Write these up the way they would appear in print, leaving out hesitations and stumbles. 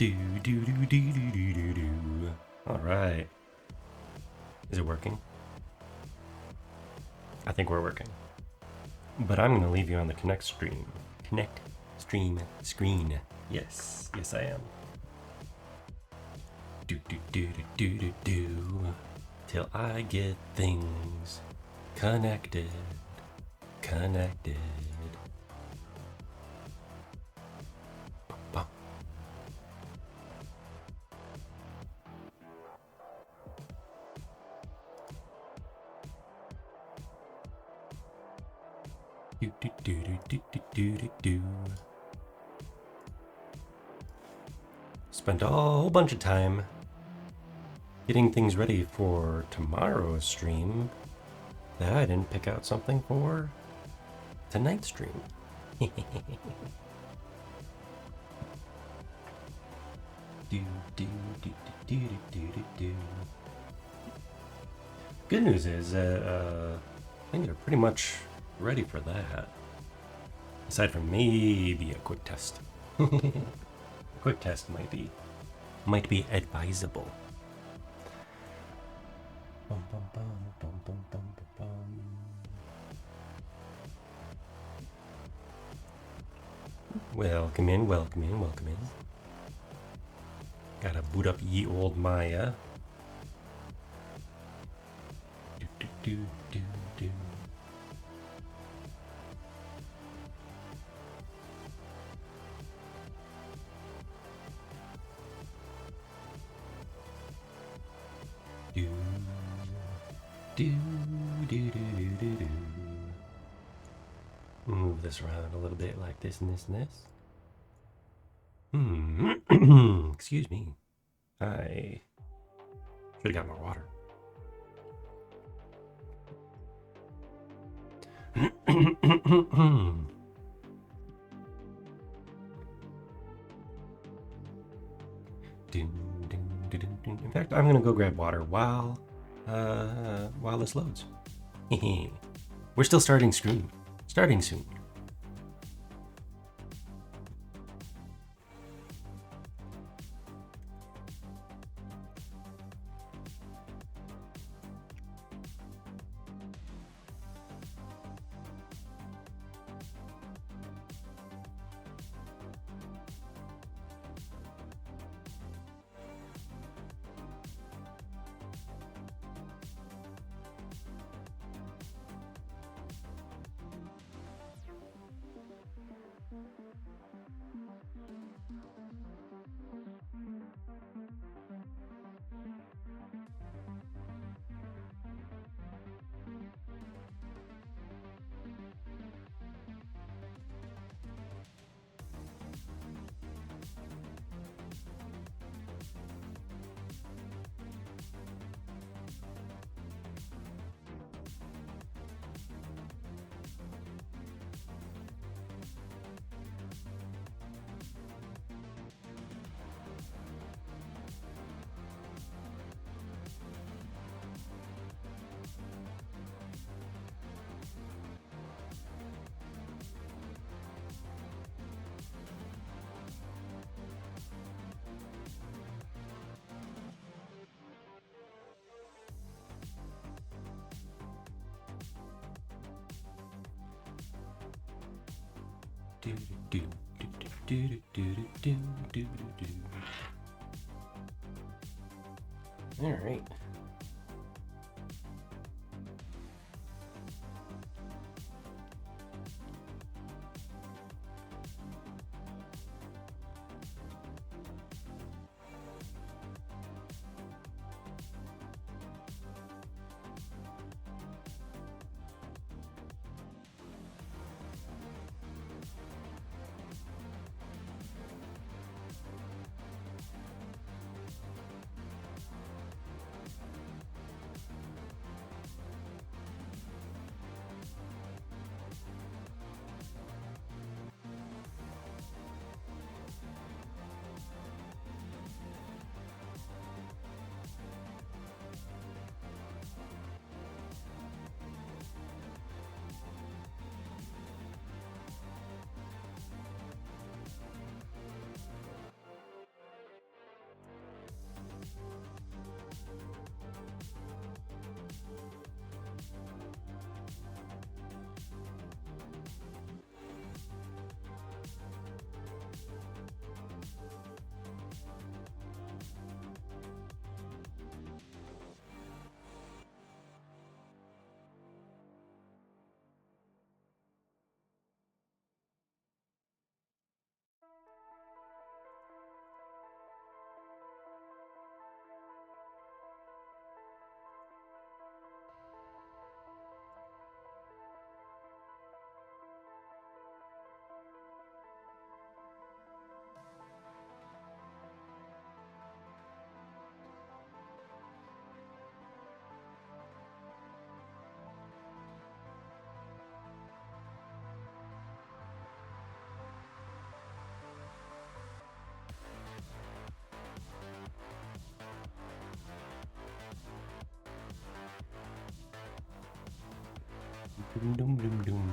Do do do do do do do do. All right. Is it working? I think we're working. But I'm going to leave you on the Connect stream. Connect stream screen. Yes, yes I am. Do do do do do do do. Till I get things connected. Connected. Bum. Do do do do do do do do. Spent a whole bunch of time getting things ready for tomorrow's stream that I didn't pick out something for tonight's stream. do, do, do, do, do, do, do, do. Good news is things are pretty much ready for that. Aside from maybe a quick test. Quick test might be advisable. Bum, bum, bum, bum, bum, bum, bum. Welcome in, welcome in, welcome in. Gotta boot up ye old Maya. Do, do, do, do, do. Do, do, do, do, do, do, do. Move this around a little bit like this and this and this. Excuse me. I should have got more water. In fact, I'm gonna go grab water while this loads. We're still starting soon. Starting soon. Do, do, do, do, do, do, do, do, do, do. All right. Doom, doom, doom, doom.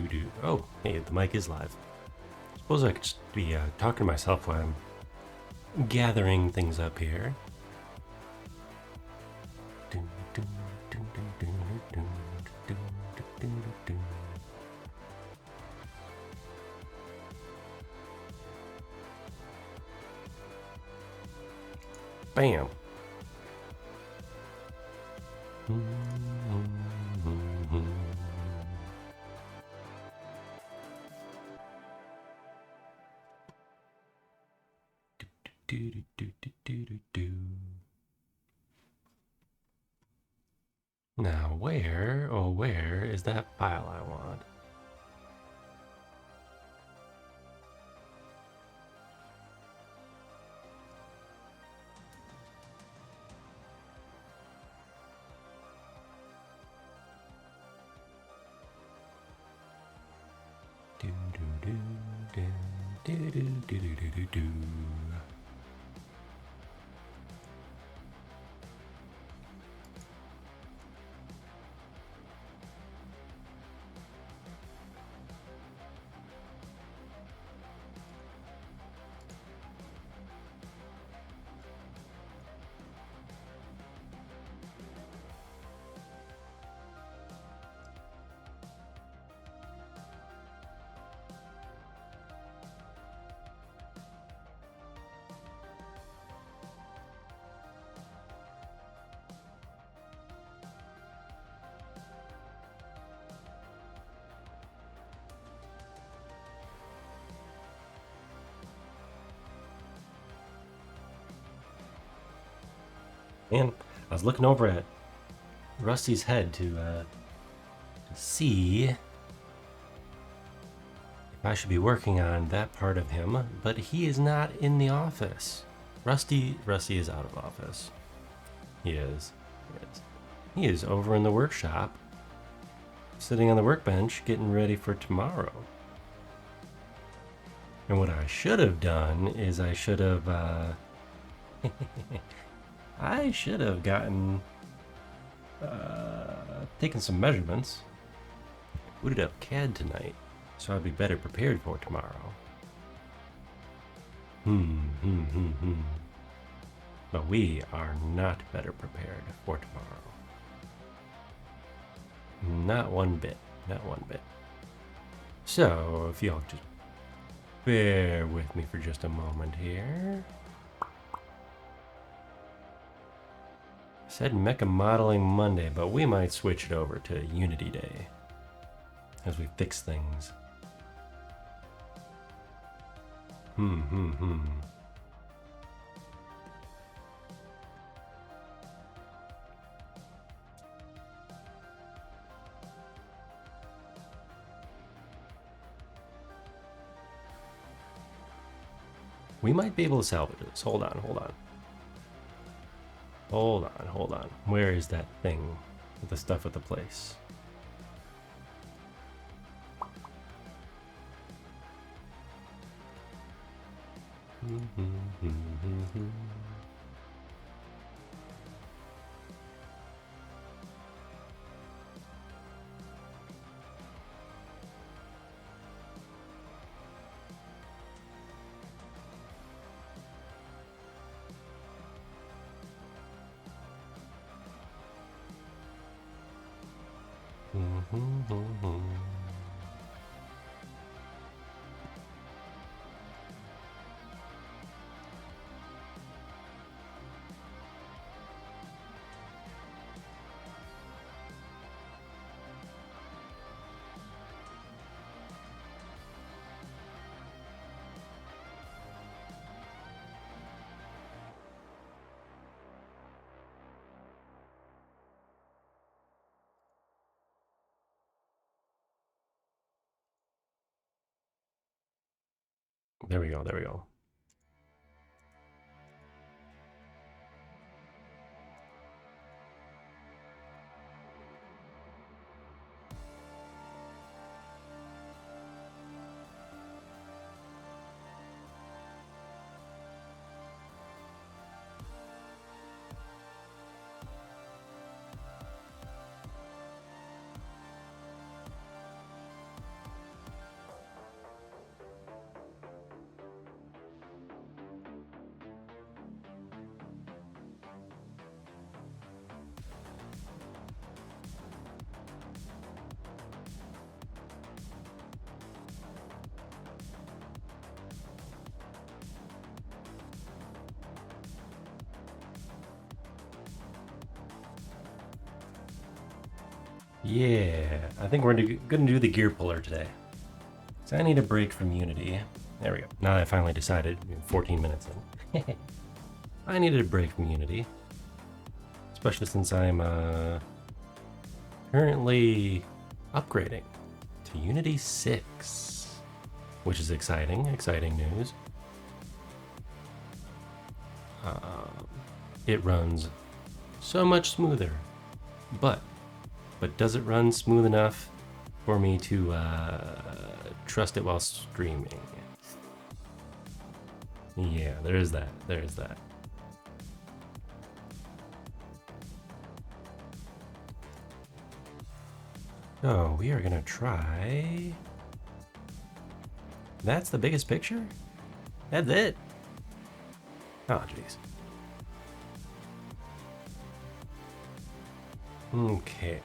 Do. Oh, hey, the mic is live. Suppose I could just be talking to myself while I'm gathering things up here. Bam. Now where is that file I want? And I was looking over at Rusty's head to see if I should be working on that part of him, but he is not in the office. Rusty is out of office. He is. He is over in the workshop sitting on the workbench getting ready for tomorrow. And what I should have done is I should have gotten taken some measurements, booted up CAD tonight, so I'd be better prepared for tomorrow. But we are not better prepared for tomorrow. Not one bit. Not one bit. So, if y'all just bear with me for just a moment here. I said Mecha Modeling Monday, but we might switch it over to Unity Day as we fix things. We might be able to salvage this. Hold on. Where is that thing with the stuff at the place? There we go. Yeah, I think we're gonna do the gear puller today. So I need a break from Unity. There we go. Now I finally decided, 14 minutes in. I needed a break from Unity. Especially since I'm currently upgrading to Unity 6. Which is exciting news. It runs so much smoother. But does it run smooth enough for me to trust it while streaming? Yeah, there is that. So we are gonna try. That's the biggest picture? That's it? Oh, jeez. Okay.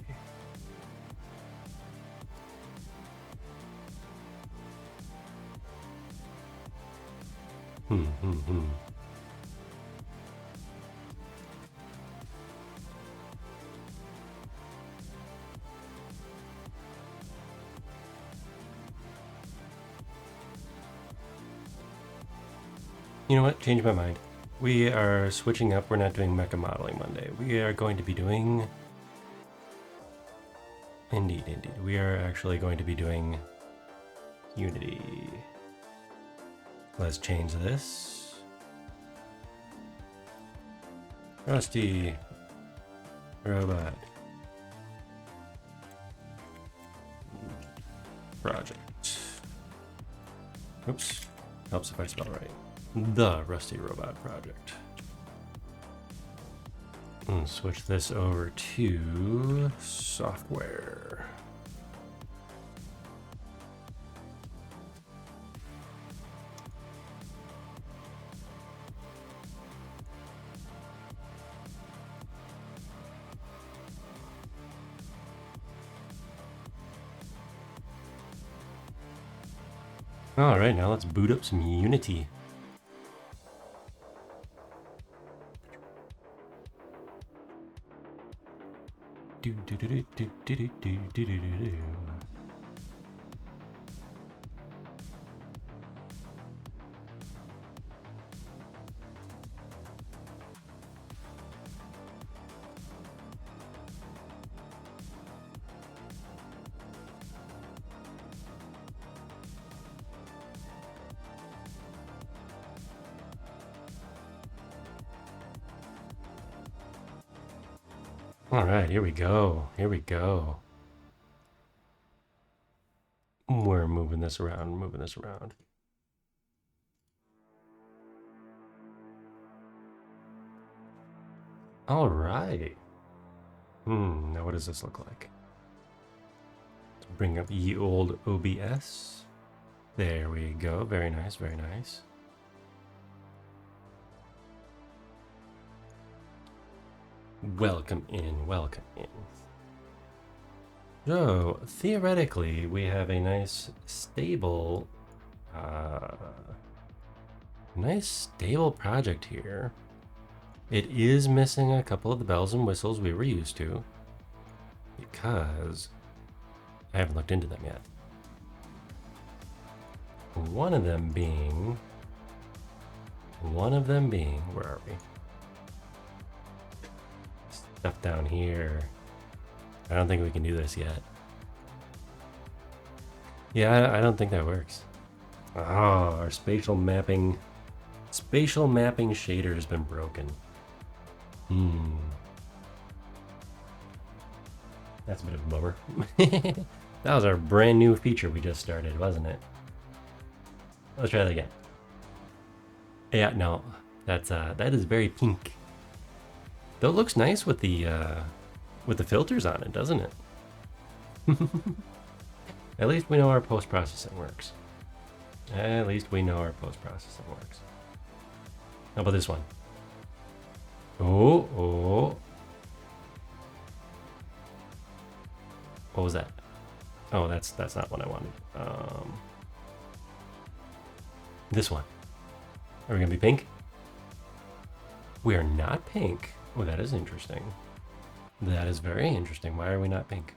You know what? Change my mind. We are switching up. We're not doing Mecha Modeling Monday. We are going to be doing... Indeed. We are actually going to be doing Unity. Let's change this. Rusty Robot. project. Oops. Helps if I spell right. The Rusty Robot project. And switch this over to software. All right, now let's boot up some Unity. All right, here we go. Here we go. We're moving this around, moving this around. All right. Now what does this look like? Let's bring up ye old OBS. There we go. Very nice, very nice. Welcome in, welcome in. So, theoretically, we have a nice stable project here. It is missing a couple of the bells and whistles we were used to, because I haven't looked into them yet. One of them being, where are we? Stuff down here. I don't think we can do this yet. Yeah, I don't think that works. Oh, our spatial mapping shader has been broken. That's a bit of a bummer. That was our brand new feature we just started, wasn't it? Let's try that again. Yeah, no, that is very pink. Though it looks nice with the filters on it, doesn't it? At least we know our post-processing works. At least we know our post-processing works. How about this one? Oh. What was that? Oh, that's not what I wanted. This one. Are we gonna be pink? We are not pink. Oh, that is interesting. That is very interesting. Why are we not pink?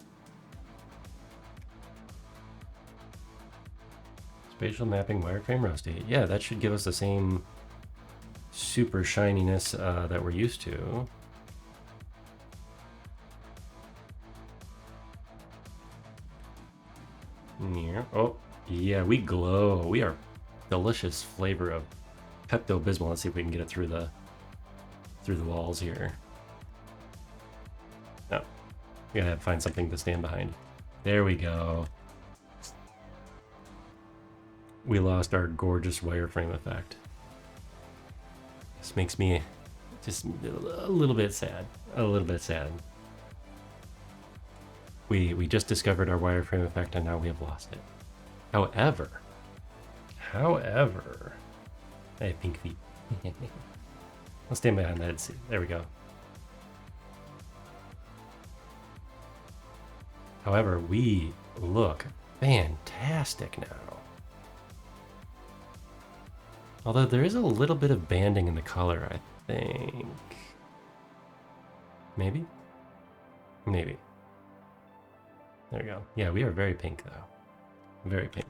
Spatial mapping wireframe Rusty. Yeah, that should give us the same super shininess that we're used to. Yeah. Oh, yeah, we glow. We are delicious flavor of Pepto-Bismol. Let's see if we can get it through the walls here. No, we gotta find something to stand behind. There we go. We lost our gorgeous wireframe effect. This makes me just a little bit sad. A little bit sad. We just discovered our wireframe effect and now we have lost it. However, I have pink feet. I'll stand behind that and see. There we go. However, we look fantastic now. Although there is a little bit of banding in the color, I think. Maybe? Maybe. There we go. Yeah, we are very pink, though. Very pink.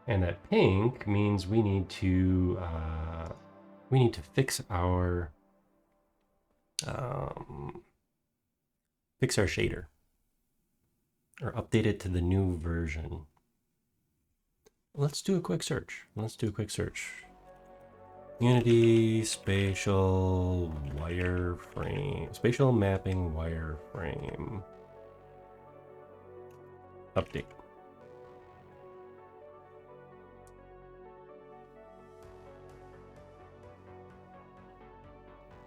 And that pink means we need to fix our shader, or update it to the new version. Let's do a quick search. Unity spatial wireframe. Spatial mapping wireframe. Update.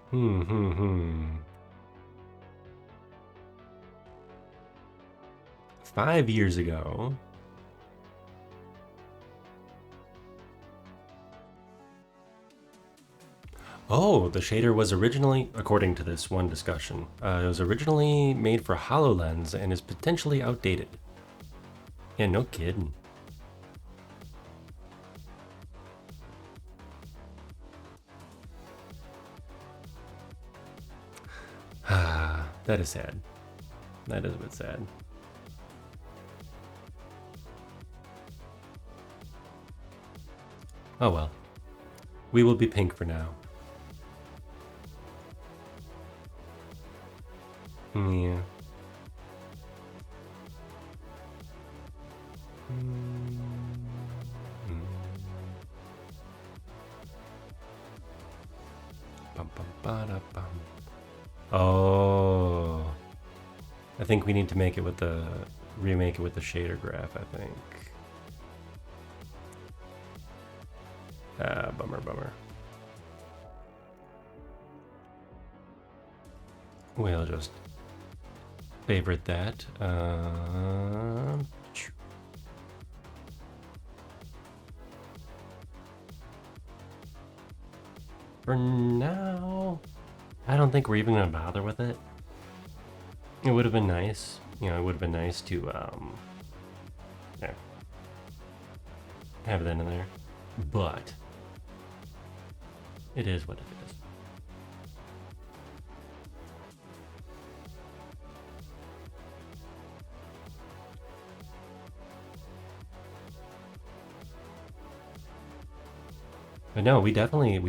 Hmm. 5 years ago. Oh, the shader was originally, according to this one discussion, it was originally made for HoloLens and is potentially outdated. Yeah, no kidding. Ah, that is sad. That is a bit sad. Oh well. We will be pink for now. Yeah. Bum, bum, ba-da-bum. Oh. I think we need to make it with the remake it with the shader graph, I think. Ah, bummer. We'll just favorite that. For now, I don't think we're even gonna bother with it. It would have been nice, you know. It would have been nice to yeah, have that in there, but it is what it is. But no, we definitely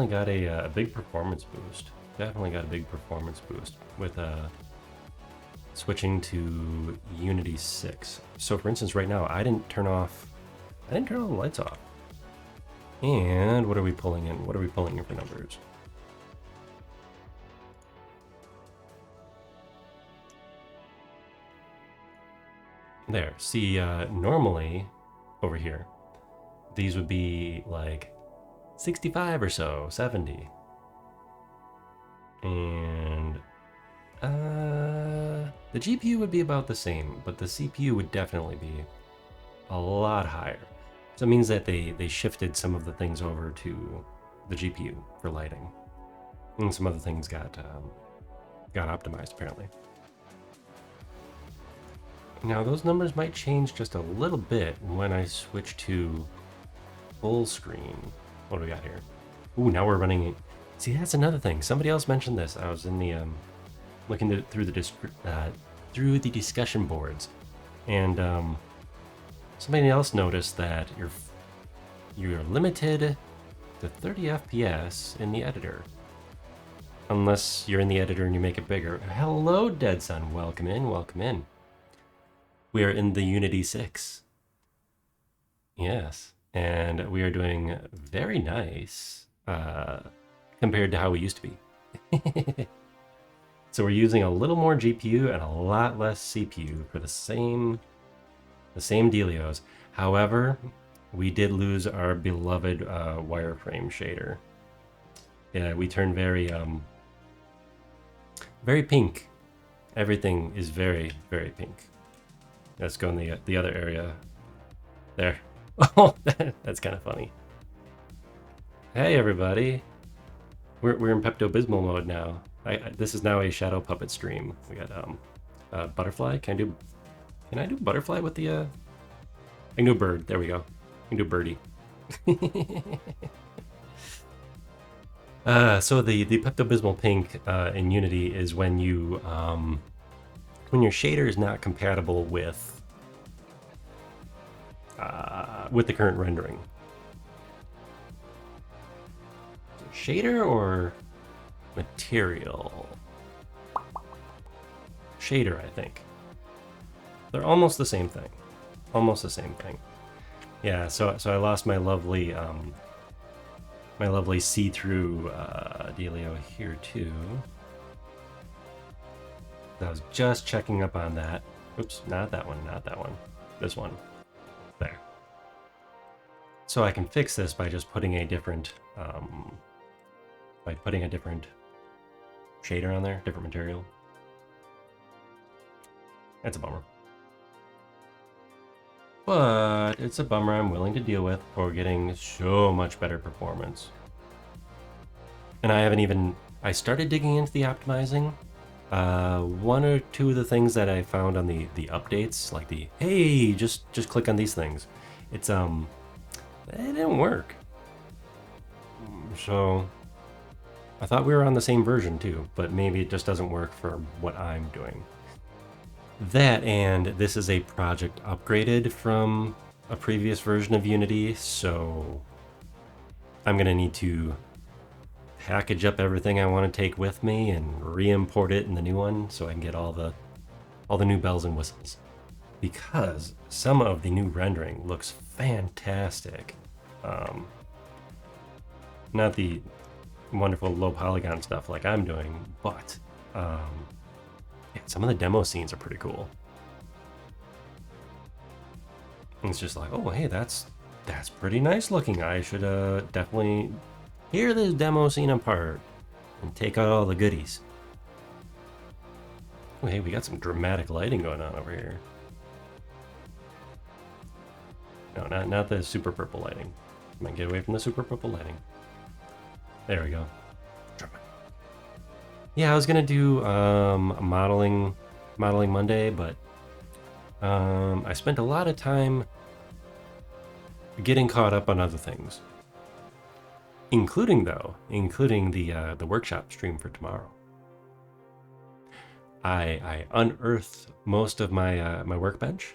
got a big performance boost. Definitely got a big performance boost with switching to Unity 6. So for instance, right now I didn't turn all the lights off. And what are we pulling in? What are we pulling in for numbers? There. See, normally over here, these would be like 65 or so, 70. And the GPU would be about the same, but the CPU would definitely be a lot higher. So it means that they shifted some of the things over to the GPU for lighting, and some other things got optimized apparently. Now those numbers might change just a little bit when I switch to full screen. What do we got here? Ooh, now we're running. See, that's another thing. Somebody else mentioned this. I was in the looking through the discussion boards, and somebody else noticed that you're limited to 30 FPS in the editor, unless you're in the editor and you make it bigger. Hello, Dead Sun. Welcome in. Welcome in. We are in the Unity 6. Yes, and we are doing very nice compared to how we used to be. So we're using a little more GPU and a lot less CPU for the same dealios. However, we did lose our beloved wireframe shader. Yeah, we turned very pink. Everything is very, very pink. Let's go in the other area. There. Oh, that's kind of funny. Hey everybody, we're in Pepto-Bismol mode now. This is now a shadow puppet stream. We got butterfly. Can I do butterfly with the I can do bird. There we go. I can do birdie. So the Pepto-Bismol pink in Unity is when you when your shader is not compatible with the current rendering. Shader or material? Shader, I think. They're almost the same thing. Almost the same thing. Yeah, so I lost my lovely my lovely see-through dealio here too. I was just checking up on that. Oops, not that one, not that one. This one. There. So I can fix this by just putting a different shader on there, different material. That's a bummer. But it's a bummer I'm willing to deal with for getting so much better performance. And I started digging into the optimizing. One or two of the things that I found on the updates, like the, hey, just click on these things. It didn't work. So I thought we were on the same version too, but maybe it just doesn't work for what I'm doing. That, and this is a project upgraded from a previous version of Unity, so I'm gonna need to package up everything I want to take with me and re-import it in the new one so I can get all the new bells and whistles. Because some of the new rendering looks fantastic. Not the wonderful low polygon stuff like I'm doing, but yeah, some of the demo scenes are pretty cool. And it's just like, oh hey, that's pretty nice looking. I should definitely tear this demo scene apart and take out all the goodies. Oh hey, we got some dramatic lighting going on over here. No, not the super purple lighting. Might get away from the super purple lighting. There we go. Yeah, I was gonna do a modeling Monday, but I spent a lot of time getting caught up on other things, including the workshop stream for tomorrow. I unearthed most of my my workbench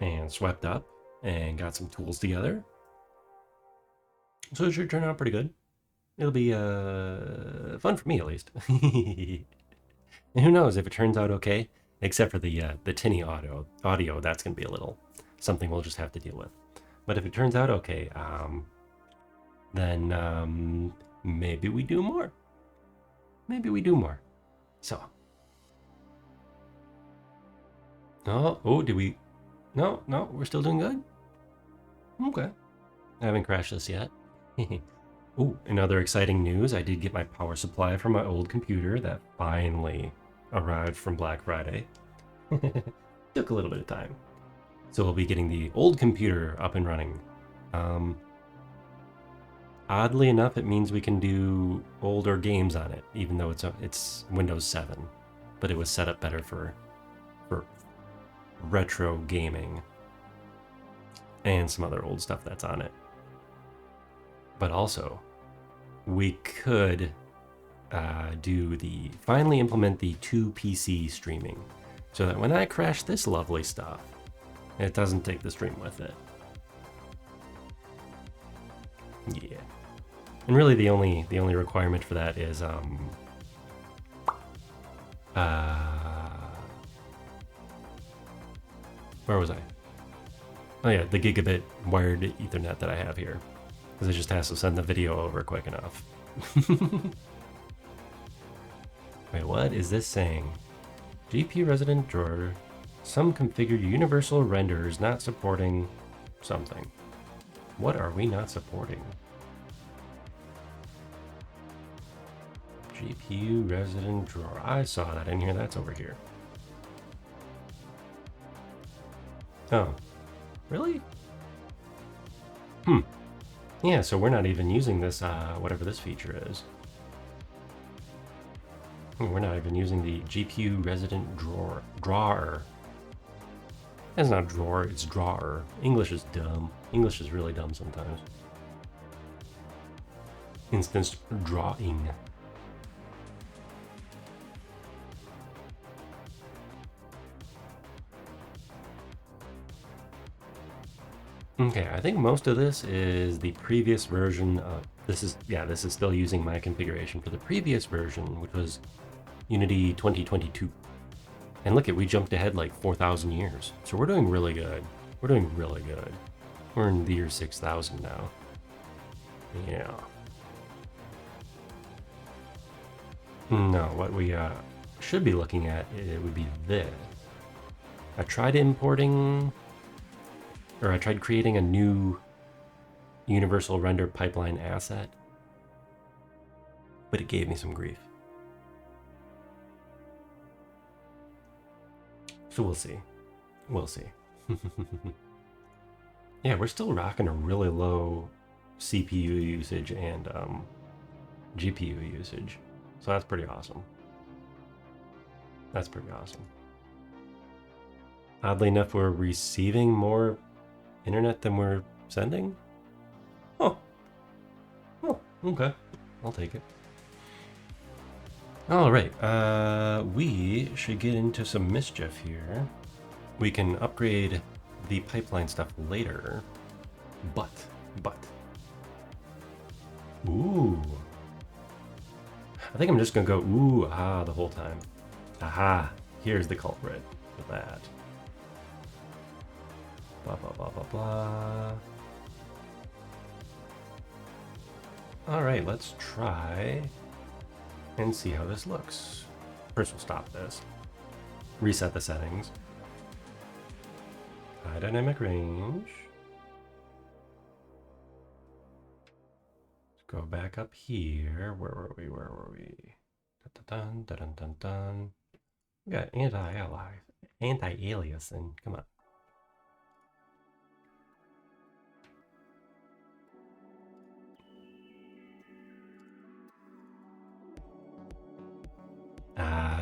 and swept up and got some tools together, so it should turn out pretty good. It'll be fun for me at least. And who knows if it turns out okay, except for the tinny audio, that's gonna be a little something we'll just have to deal with. But if it turns out okay, then maybe we do more. Maybe we do more. So. Oh, did we? No, we're still doing good. Okay. I haven't crashed this yet. Oh, in other exciting news, I did get my power supply from my old computer that finally arrived from Black Friday. Took a little bit of time. So we'll be getting the old computer up and running. Oddly enough, it means we can do older games on it, even though it's Windows 7. But it was set up better for retro gaming and some other old stuff that's on it. But also, we could finally implement the 2 PC streaming, so that when I crash this lovely stuff, it doesn't take the stream with it. Yeah, and really the only requirement for that is where was I? Oh yeah, the gigabit wired Ethernet that I have here. Because it just has to send the video over quick enough. Wait, what is this saying? GPU resident drawer. Some configured universal renders not supporting something. What are we not supporting? GPU resident drawer. I saw that in here. That's over here. Oh, really? Yeah, so we're not even using this, whatever this feature is. We're not even using the GPU resident drawer. That's not drawer, it's drawer. English is dumb. English is really dumb sometimes. Instance drawing. Okay, I think most of this is the previous version of this is still using my configuration for the previous version, which was Unity 2022. And look, we jumped ahead like 4,000 years. So we're doing really good. We're doing really good. We're in the year 6,000 now. Yeah. No, what we should be looking at, it would be this. I tried importing, or I tried creating a new universal render pipeline asset, but it gave me some grief. So we'll see. We'll see. Yeah, we're still rocking a really low CPU usage and GPU usage. So that's pretty awesome. That's pretty awesome. Oddly enough, we're receiving more internet than we're sending. Oh. Oh, okay. I'll take it. All right. We should get into some mischief here. We can upgrade the pipeline stuff later, but. Ooh. I think I'm just gonna go ooh, ah the whole time. Aha, here's the culprit for that. Blah, blah, blah, blah, blah. All right, let's try and see how this looks. First, we'll stop this. Reset the settings. High dynamic range. Let's go back up here. Where were we? Dun, dun, dun, dun, dun. We got anti-aliasing. Come on.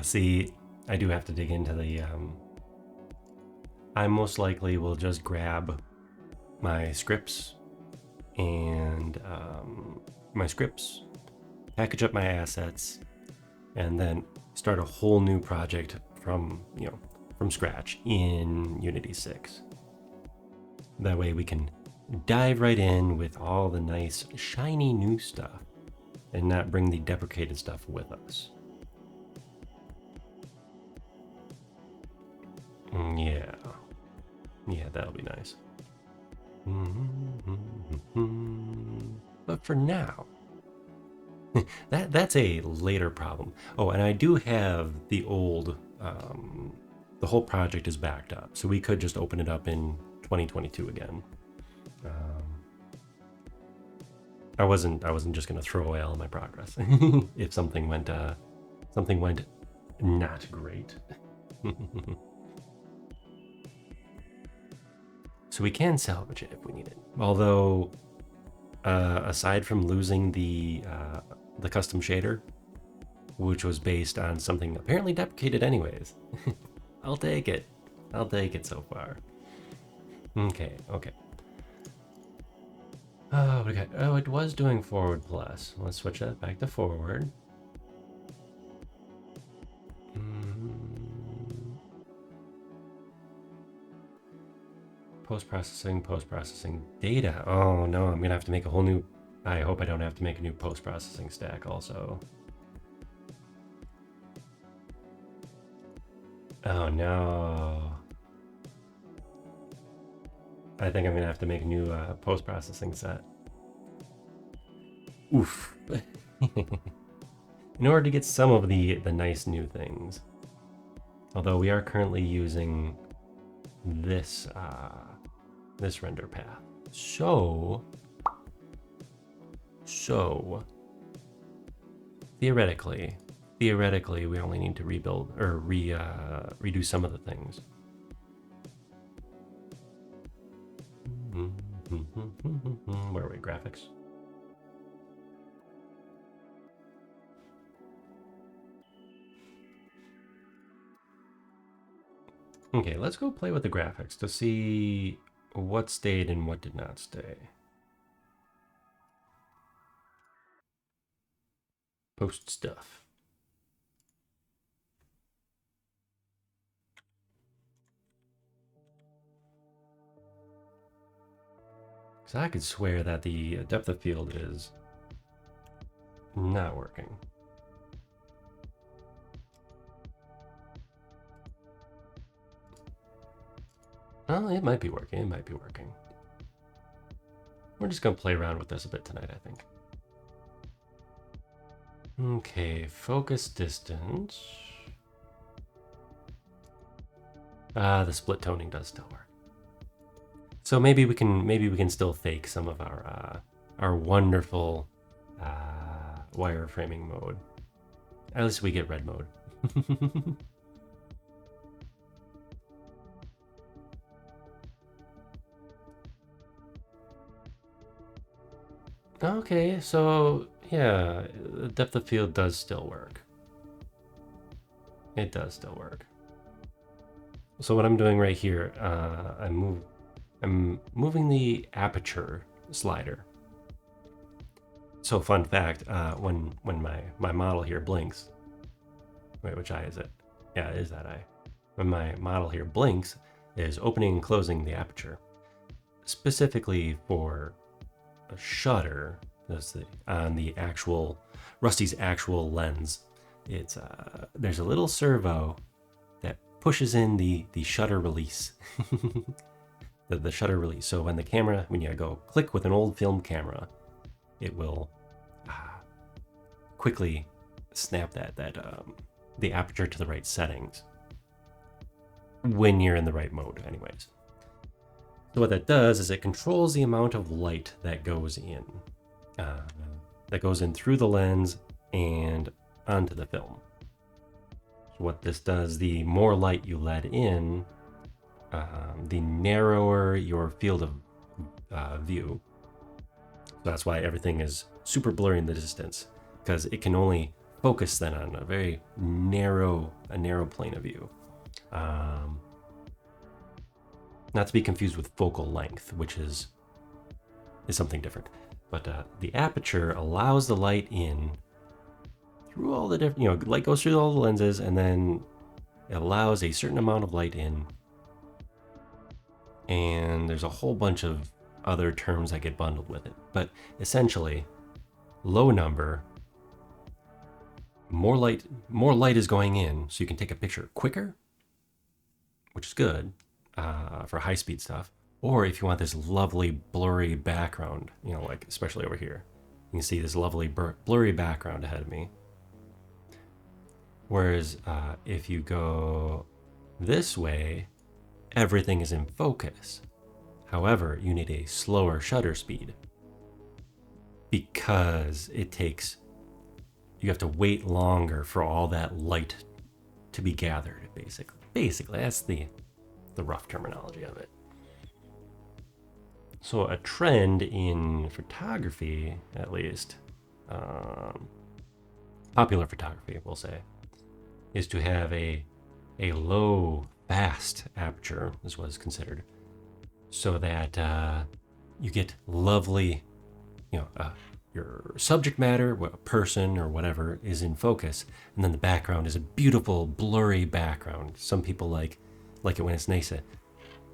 See, I do have to dig into the, I most likely will just grab my scripts and package up my assets, and then start a whole new project from scratch in Unity 6. That way we can dive right in with all the nice, shiny new stuff and not bring the deprecated stuff with us. Yeah, that'll be nice. But for now, that's a later problem. Oh, and I do have the old, the whole project is backed up, so we could just open it up in 2022 again. I wasn't just gonna throw away all my progress if something went not great. So we can salvage it if we need it. Although, aside from losing the custom shader, which was based on something apparently deprecated anyways, I'll take it. I'll take it so far. Okay. Oh, we got. Oh, it was doing forward plus. Let's switch that back to forward. Post-processing data. Oh no, I'm gonna have to make a whole new. I hope I don't have to make a new post-processing stack also. Oh no. I think I'm gonna have to make a new post-processing set. Oof. In order to get some of the nice new things. Although we are currently using this this render path. So theoretically we only need to rebuild or redo some of the things. Where are we? Graphics. Okay, let's go play with the graphics to see what stayed and what did not stay. Post stuff. So I could swear that the depth of field is not working. Oh, it might be working. We're just gonna play around with this a bit tonight, I think. Okay, focus distance. The split toning does still work. So maybe we can still fake some of our wonderful wireframing mode. At least we get red mode. Okay, so yeah, the depth of field does still work. It does still work. So what I'm doing right here, I'm moving the aperture slider. So fun fact, when my model here blinks, wait, which eye is it? Yeah, it is that eye. When my model here blinks, it is opening and closing the aperture, specifically for a shutter. That's on the actual Rusty's actual lens. It's there's a little servo that pushes in the shutter release. the shutter release. So when you go click with an old film camera, it will quickly snap the aperture to the right settings when you're in the right mode, anyways. So what that does is it controls the amount of light that goes in through the lens and onto the film. So what this does, the more light you let in, the narrower your field of view. So that's why everything is super blurry in the distance, because it can only focus then on a very narrow plane of view. Not to be confused with focal length, which is something different. But the aperture allows the light in through all the different, light goes through all the lenses, and then it allows a certain amount of light in. And there's a whole bunch of other terms that get bundled with it. But essentially, low number, more light is going in, so you can take a picture quicker, which is good for high-speed stuff. Or if you want this lovely blurry background, like especially over here, you can see this lovely blurry background ahead of me. Whereas if you go this way, everything is in focus. However, you need a slower shutter speed because you have to wait longer for all that light to be gathered, basically. That's the rough terminology of it. So a trend in photography, at least, popular photography, we'll say, is to have a low, fast aperture, is what is considered, so that you get lovely, your subject matter, a person or whatever, is in focus, and then the background is a beautiful, blurry background. Some people like it when it's nice, a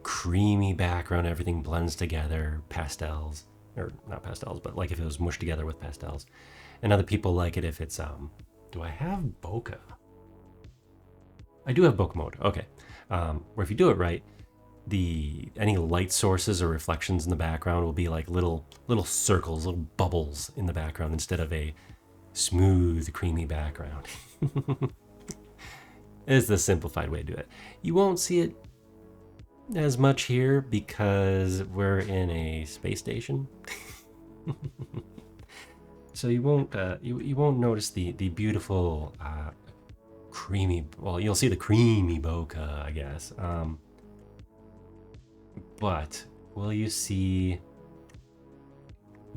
creamy background, everything blends together, pastels, or not pastels, but like if it was mushed together with pastels. And other people like it if it's, do I have bokeh? I do have bokeh mode, okay. Where if you do it right, any light sources or reflections in the background will be like little circles, little bubbles in the background instead of a smooth, creamy background. It's the simplified way to do it. You won't see it as much here because we're in a space station. So you won't you won't notice the beautiful creamy. Well, you'll see the creamy bokeh, I guess. But will you see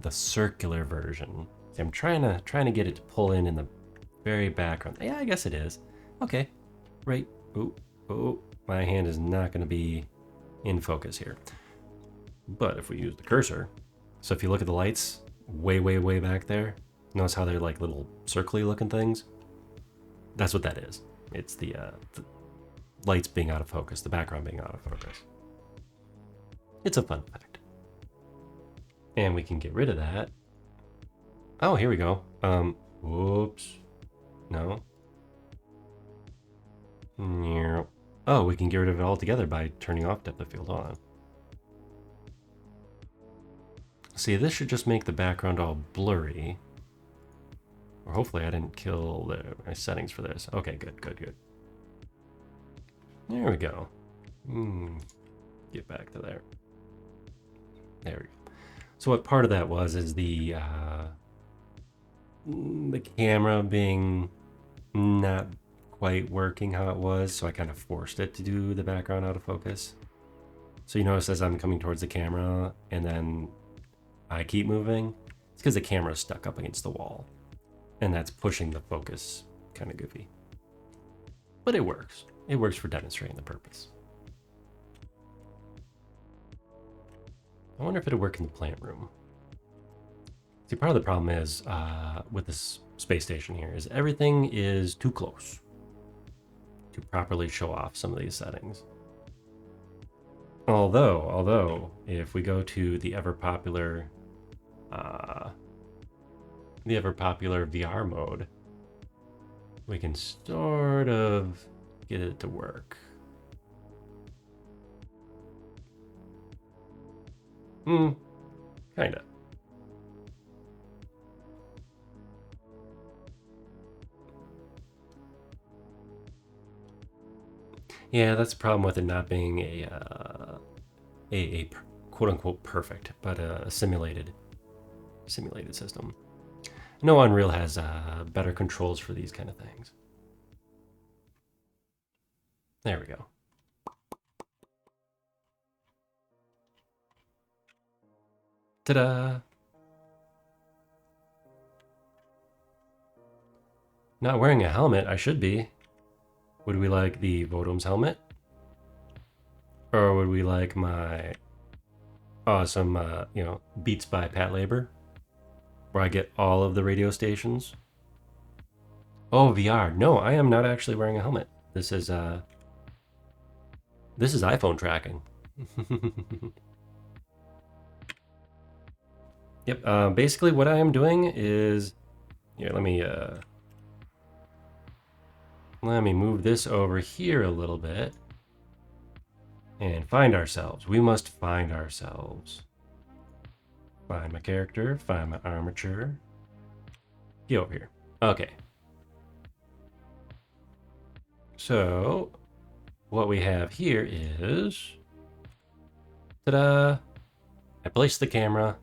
the circular version? See, I'm trying to get it to pull in the very background. Yeah, I guess it is. Okay, right. Oh, my hand is not going to be in focus here. But if we use the cursor, so if you look at the lights way back there, notice how they're like little circly looking things? That's what that is. It's the lights being out of focus, the background being out of focus. It's a fun fact. And we can get rid of that. Oh, here we go. Whoops. No. Oh, we can get rid of it altogether by turning off depth of field on. See, this should just make the background all blurry. Or hopefully I didn't kill my settings for this. Okay, good, good, good. There we go. Get back to there. There we go. So what part of that was is the camera being not quite working how it was, so I kind of forced it to do the background autofocus. So you notice as I'm coming towards the camera and then I keep moving, it's because the camera's stuck up against the wall. And that's pushing the focus kind of goofy. But it works. It works for demonstrating the purpose. I wonder if it'll work in the plant room. See, part of the problem is with this space station here is everything is too close to properly show off some of these settings. Although, if we go to the ever popular VR mode, we can sort of get it to work. Kinda. Yeah, that's the problem with it not being a quote unquote perfect, but a simulated system. No, Unreal has better controls for these kind of things. There we go. Ta-da! Not wearing a helmet, I should be. Would we like the Vodom's helmet? Or would we like my awesome, Beats by Patlabor? Where I get all of the radio stations? Oh, VR. No, I am not actually wearing a helmet. This is iPhone tracking. Yep, basically what I am doing is... Here, let me move this over here a little bit. And find ourselves. We must find ourselves. Find my character, find my armature. Get over here. Okay. So, what we have here is... Ta-da! I placed the camera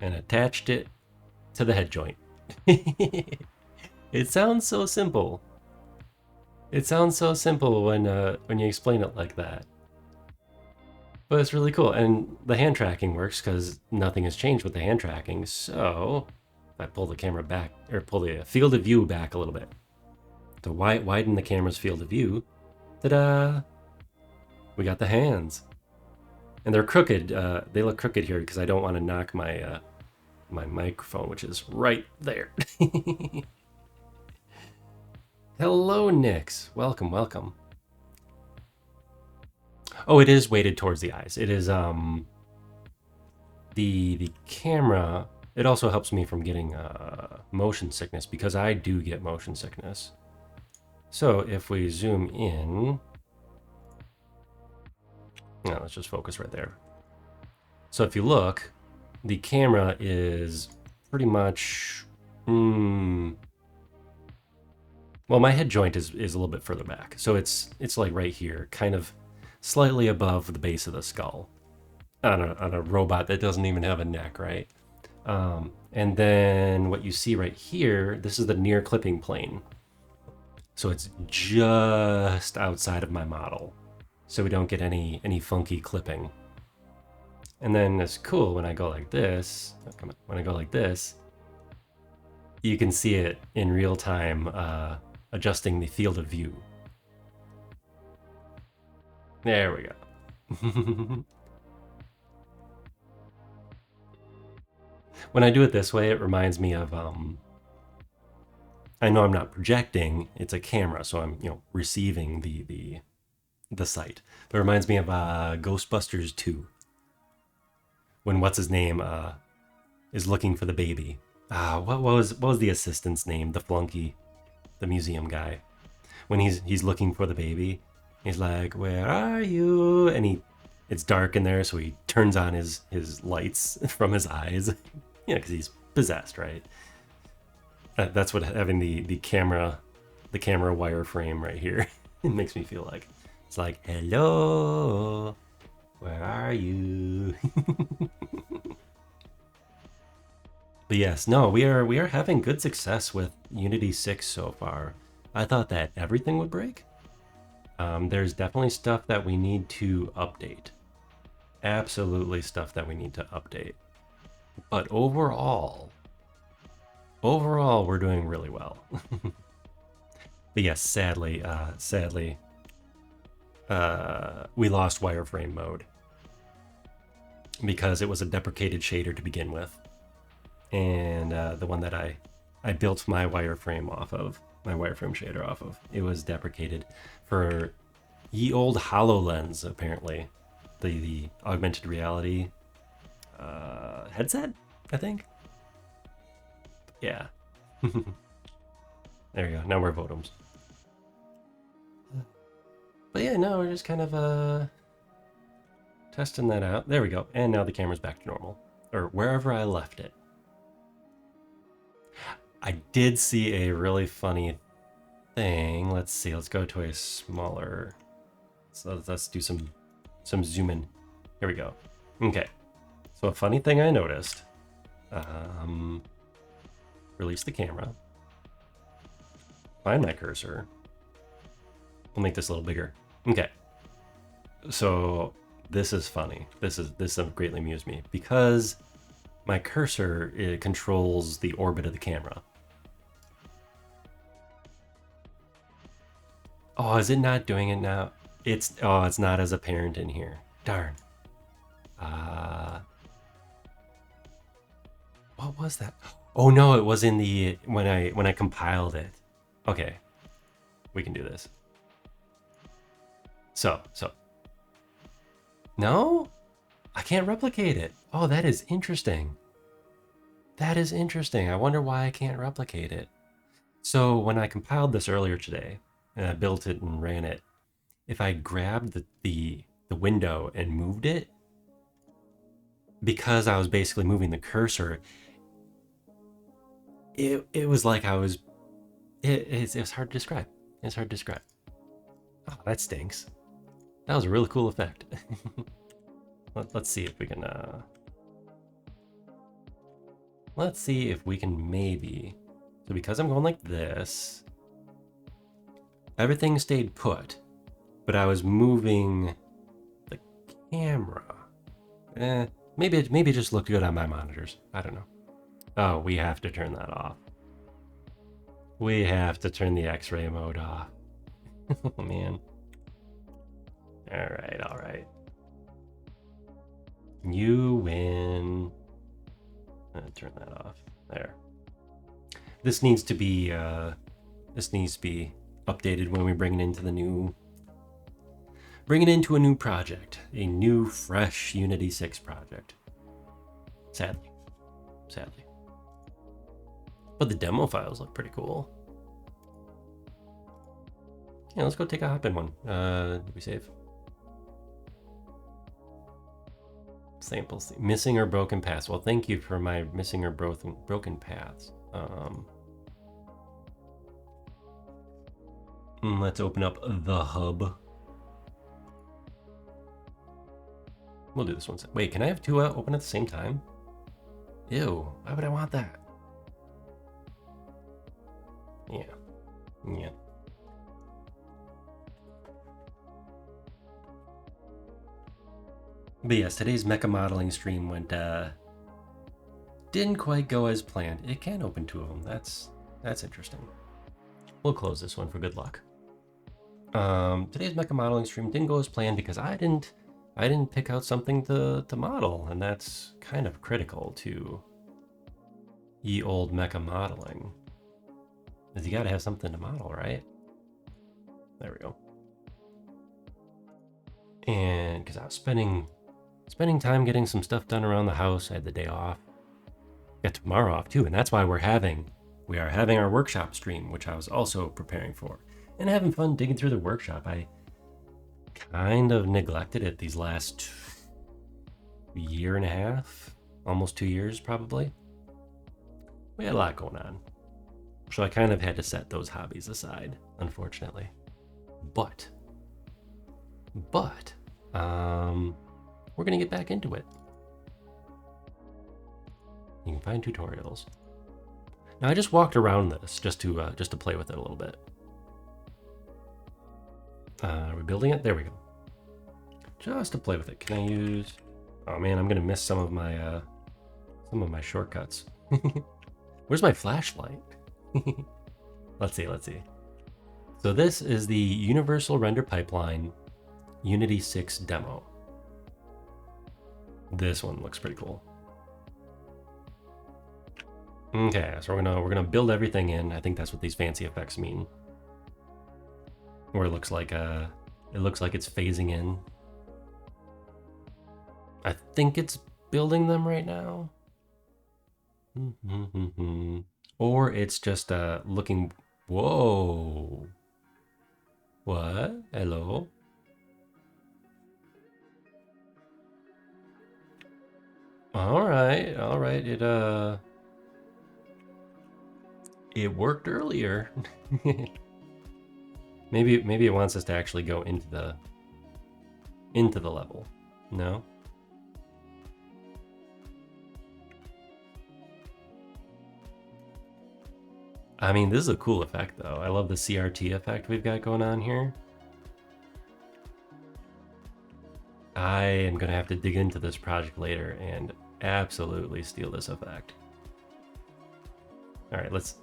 and attached it to the head joint. It sounds so simple. It sounds so simple when you explain it like that. But it's really cool, and the hand tracking works because nothing has changed with the hand tracking. So if I pull the camera back, or pull the field of view back a little bit to widen the camera's field of view, ta-da! We got the hands, and they're crooked. They look crooked here because I don't want to knock my my microphone, which is right there. Hello, Nix. Welcome, welcome. Oh, it is weighted towards the eyes. It is the camera. It also helps me from getting motion sickness because I do get motion sickness. So if we zoom in, no, let's just focus right there. So if you look, the camera is pretty much, well, my head joint is a little bit further back. So it's like right here, kind of slightly above the base of the skull on a robot that doesn't even have a neck, right? And then what you see right here, this is the near clipping plane. So it's just outside of my model. So we don't get any funky clipping. And then it's cool when I go like this, when I go like this, you can see it in real time adjusting the field of view. There we go. When I do it this way, it reminds me of, I know I'm not projecting, it's a camera, so I'm, receiving the sight. But it reminds me of Ghostbusters 2. When what's-his-name is looking for the baby. What was the assistant's name? The flunky, the museum guy. When he's looking for the baby, he's like, "Where are you?" And it's dark in there, so he turns on his lights from his eyes. Because he's possessed, right? That's what having the camera wireframe right here it makes me feel like. It's like, hello, where are you? But yes, no, we are having good success with Unity 6 so far. I thought that everything would break. There's definitely stuff that we need to update. Absolutely stuff that we need to update. But overall, we're doing really well. But yes, sadly, we lost wireframe mode because it was a deprecated shader to begin with, and the one that I built my wireframe shader off of, it was deprecated for ye old HoloLens, apparently, the augmented reality headset, I think. Yeah. There we go. Now we're Votoms. But yeah, no, we're just kind of testing that out. There we go. And now the camera's back to normal. Or wherever I left it. I did see a really funny thing. Let's see. Let's go to a smaller... So let's do some zoom in. Here we go. Okay. So a funny thing I noticed. Release the camera. Find my cursor. We'll make this a little bigger. Okay. So this is funny. This greatly amused me because my cursor, it controls the orbit of the camera. Oh, is it not doing it now? It's not as apparent in here. Darn. What was that? Oh no, it was in the when I compiled it. Okay. We can do this. So. No? I can't replicate it. Oh, that is interesting. That is interesting. I wonder why I can't replicate it. So when I compiled this earlier today, and I built it and ran it, if I grabbed the window and moved it, because I was basically moving the cursor, it was like I was... It was hard to describe. It's hard to describe. Oh, that stinks. That was a really cool effect. Let's see if we can... Let's see if we can maybe... So because I'm going like this, everything stayed put, but I was moving the camera. Maybe it just looked good on my monitors. I don't know. Oh, we have to turn that off. We have to turn the X-ray mode off. Oh, man. All right. You win. Turn that off. There. This needs to be updated when we bring it into the new. Bring it into a new project, a new, fresh Unity 6 project. Sadly. But the demo files look pretty cool. Yeah, let's go take a hop in one. Did we save? Samples. Missing or broken paths. Well, thank you for my missing or broken paths. Let's open up the hub. We'll do this one. Wait, can I have two open at the same time? Ew, why would I want that? Yeah. But yes, today's mecha modeling stream didn't quite go as planned. It can open two of them. That's interesting. We'll close this one for good luck. Today's mecha modeling stream didn't go as planned because I didn't pick out something to model, and that's kind of critical to ye old mecha modeling. Because you gotta have something to model, right? There we go. And because I was spending time getting some stuff done around the house. I had the day off. Got tomorrow off too, and that's why we are having our workshop stream, which I was also preparing for, and having fun digging through the workshop. I kind of neglected it these last year and a half, almost 2 years probably. We had a lot going on. So I kind of had to set those hobbies aside, unfortunately. But, we're gonna get back into it. You can find tutorials. Now I just walked around this just to play with it a little bit. Are we building it? There we go. Just to play with it. Can I use? Oh man, I'm gonna miss some of my shortcuts. Where's my flashlight? Let's see. So this is the Universal Render Pipeline Unity 6 demo. This one looks pretty cool. Okay, so we're gonna build everything in. I think that's what these fancy effects mean. Where it looks like it's phasing in. I think it's building them right now. Or it's just looking. Whoa. What? Hello? All right. It worked earlier. maybe it wants us to actually go into the level. No? I mean, this is a cool effect though. I love the CRT effect we've got going on here. I am gonna have to dig into this project later and absolutely steal this effect. All right, let's.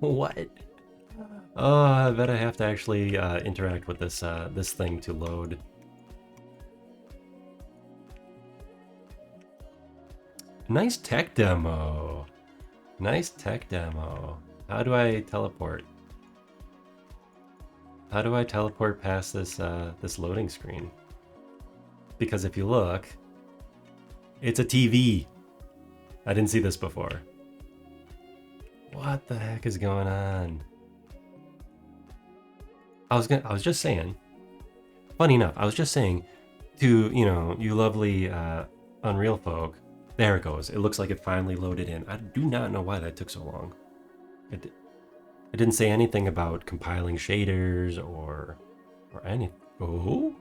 What? Oh, I bet I have to actually interact with this this thing to load. Nice tech demo. Nice tech demo. How do I teleport? How do I teleport past this this loading screen? Because if you look, it's a TV. I didn't see this before. What the heck is going on? I was just saying. Funny enough, I was just saying to, you lovely Unreal folk. There it goes. It looks like it finally loaded in. I do not know why that took so long. It didn't say anything about compiling shaders or anything. Oh?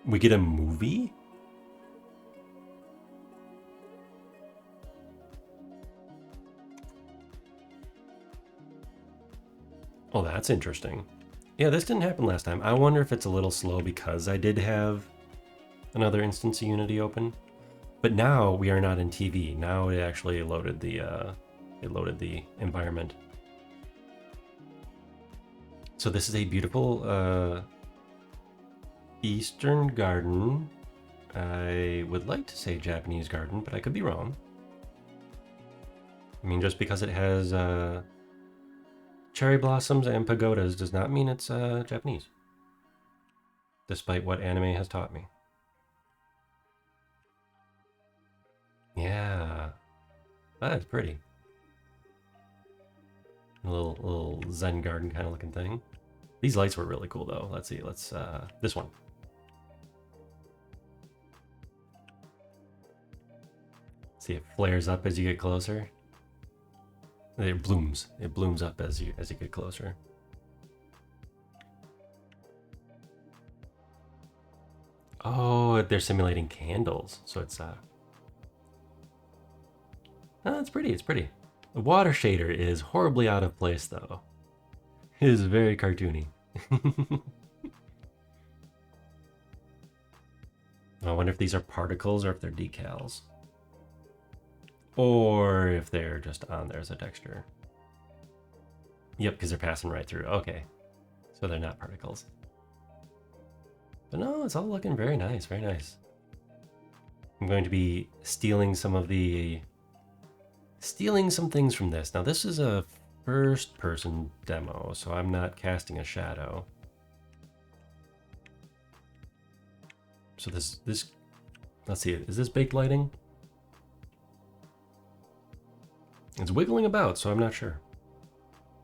We get a movie? Oh, that's interesting. Yeah, this didn't happen last time. I wonder if it's a little slow because I did have another instance of Unity open. But now we are not in TV. Now it actually loaded the environment. So this is a beautiful Eastern garden. I would like to say Japanese garden, but I could be wrong. I mean, just because it has cherry blossoms and pagodas does not mean it's Japanese. Despite what anime has taught me. Yeah, that's pretty. A little Zen garden kind of looking thing. These lights were really cool though. Let's see. Let's this one. See, it flares up as you get closer. It blooms. It blooms up as you get closer. Oh, they're simulating candles, so it's oh, it's pretty. It's pretty. The water shader is horribly out of place, though. It is very cartoony. I wonder if these are particles or if they're decals. Or if they're just on there as a texture. Yep, because they're passing right through. Okay. So they're not particles. But no, it's all looking very nice, very nice. I'm going to be stealing some things from this. Now this is a first person demo, so I'm not casting a shadow. So this let's see, is this baked lighting? It's wiggling about, so I'm not sure.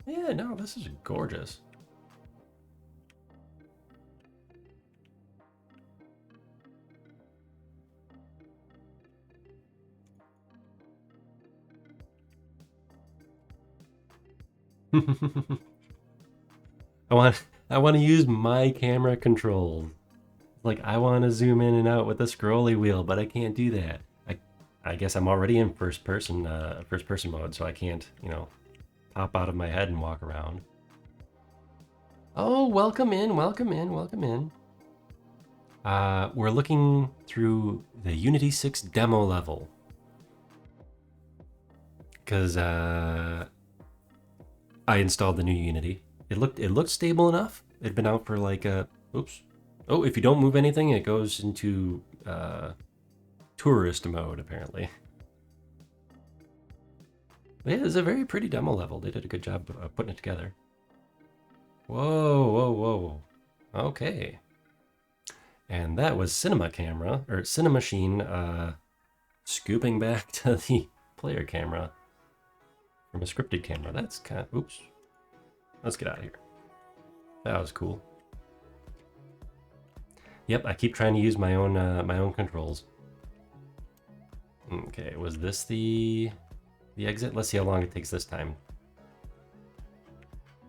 Yeah, no, this is gorgeous. I want I want to use my camera controls. Like I want to zoom in and out with the scrolly wheel, but I can't do that. I guess I'm already in first person mode, so I can't, pop out of my head and walk around. Oh, welcome in, welcome in, welcome in. We're looking through the Unity 6 demo level. Because I installed the new Unity. It looked stable enough. It'd been out for like oops. Oh, if you don't move anything, it goes into tourist mode apparently. Yeah, it's a very pretty demo level. They did a good job putting it together. Whoa, whoa, whoa. Okay. And that was Cinema Camera, or Cinemachine, scooping back to the player camera from a scripted camera. That's kind of, oops. Let's get out of here. That was cool. Yep, I keep trying to use my own controls. Okay, was this the exit? Let's see how long it takes this time.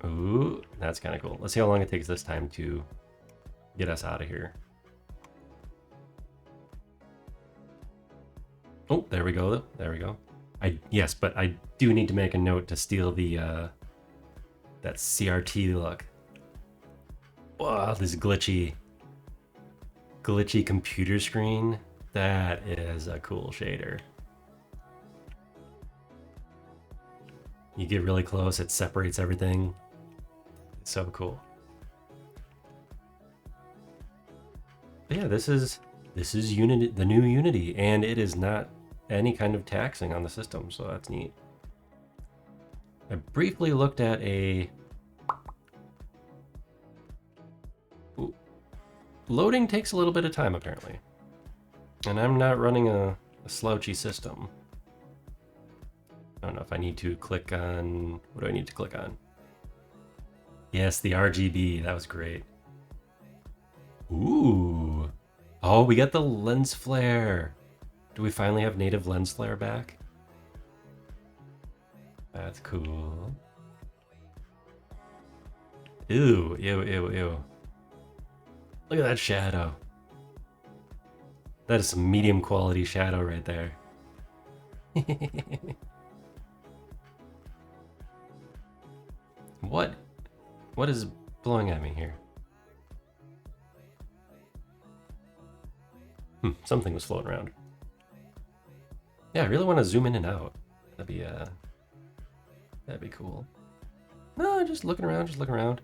Ooh, that's kind of cool. Let's see how long it takes this time to get us out of here. Oh, there we go. There we go. Yes, but I do need to make a note to steal the that CRT look. Wow, this glitchy computer screen. That is a cool shader. You get really close, it separates everything. It's so cool. But yeah, this is Unity, the new Unity, and it is not any kind of taxing on the system, so that's neat. I briefly looked at a loading takes a little bit of time apparently, and I'm not running a slouchy system. I don't know if I need to click on, what do I need to click on? Yes, the RGB, that was great. Ooh. Oh, we got the lens flare. Do we finally have native lens flare back? That's cool. Ew, ew, ew, ew. Look at that shadow. That is some medium quality shadow right there. What is blowing at me here? Something was floating around. Yeah, I really want to zoom in and out. That'd be cool. No, just looking around.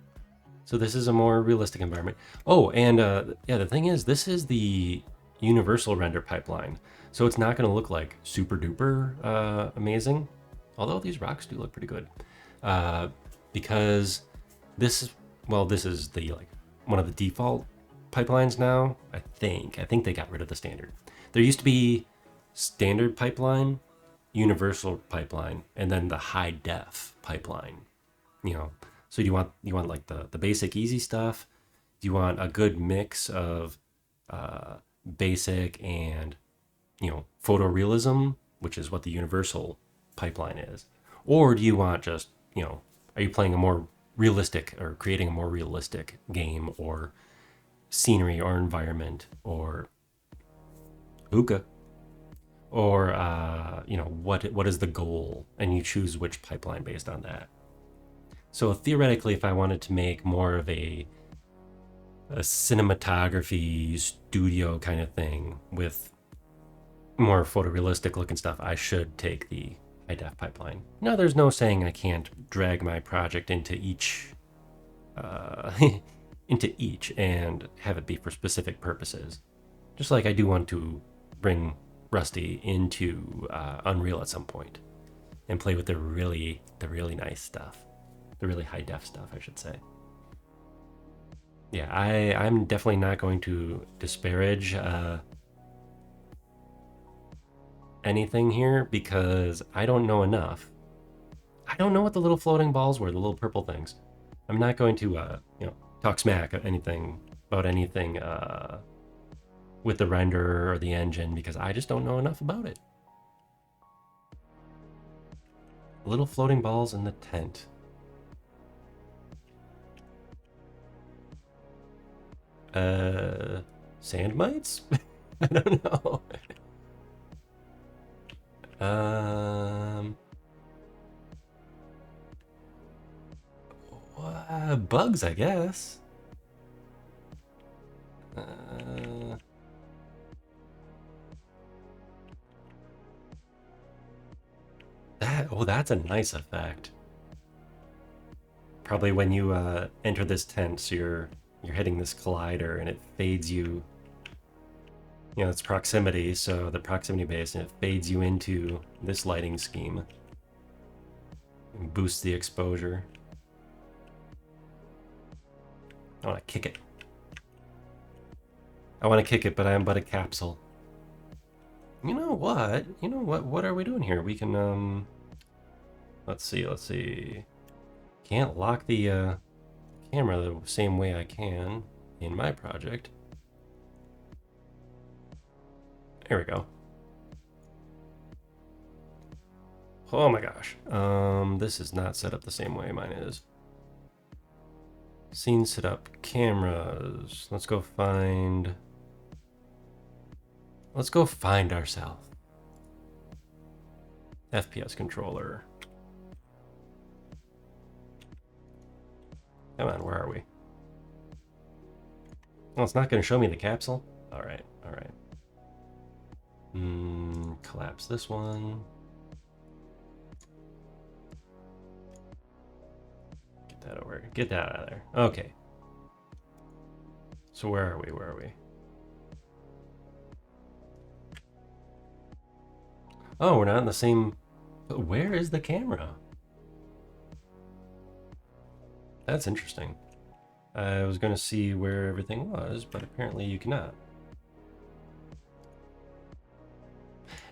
So this is a more realistic environment. Oh, and yeah, the thing is, this is the universal render pipeline. So it's not going to look like super duper amazing. Although these rocks do look pretty good. Because this is the like one of the default pipelines now. I think they got rid of the standard. There used to be standard pipeline, universal pipeline, and then the high def pipeline. So you want like the basic easy stuff. You want a good mix of basic and photorealism, which is what the universal pipeline is, or do you want just are you playing a more realistic or creating a more realistic game or scenery or environment or hookah or what is the goal, and you choose which pipeline based on that. So theoretically, if I wanted to make more of a cinematography studio kind of thing with more photorealistic looking stuff, I should take the high def pipeline. Now, there's no saying I can't drag my project into each and have it be for specific purposes. Just like I do want to bring Rusty into Unreal at some point and play with the really nice stuff, the really high def stuff, I should say. Yeah, I'm definitely not going to disparage anything here because I don't know enough. I don't know what the little floating balls were, the little purple things. I'm not going to talk smack about anything with the renderer or the engine because I just don't know enough about it. Little floating balls in the tent. Sand mites? I don't know. Bugs, I guess. That's a nice effect. Probably when you enter this tent, so you're hitting this collider and it fades you. You know, it's proximity, so the proximity base, and it fades you into this lighting scheme. And boosts the exposure. I want to kick it. I want to kick it, but I am but a capsule. You know what? You know what? What are we doing here? We can, let's see. Can't lock the camera the same way I can in my project. There we go. Oh my gosh. This is not set up the same way mine is. Scene set up, cameras. Let's go find ourselves. FPS controller. Come on, where are we? Well, it's not going to show me the capsule. All right. Collapse this one. Get that over. Get that out of there. Okay. So where are we? Oh, we're not in the same... But where is the camera? That's interesting. I was going to see where everything was, but apparently you cannot.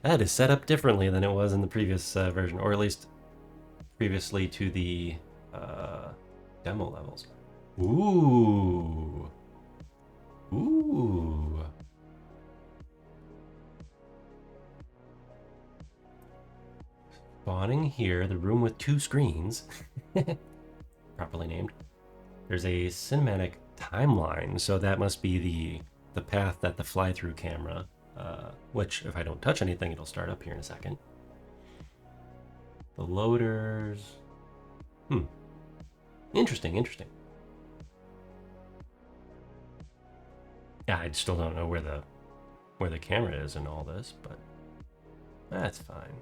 That is set up differently than it was in the previous version, or at least previously to the demo levels. Ooh. Spawning here, the room with 2 screens, properly named. There's a cinematic timeline, so that must be the path that the fly-through camera, which if I don't touch anything, it'll start up here in a second. The loaders. Interesting. Yeah, I still don't know where the camera is in all this, but that's fine.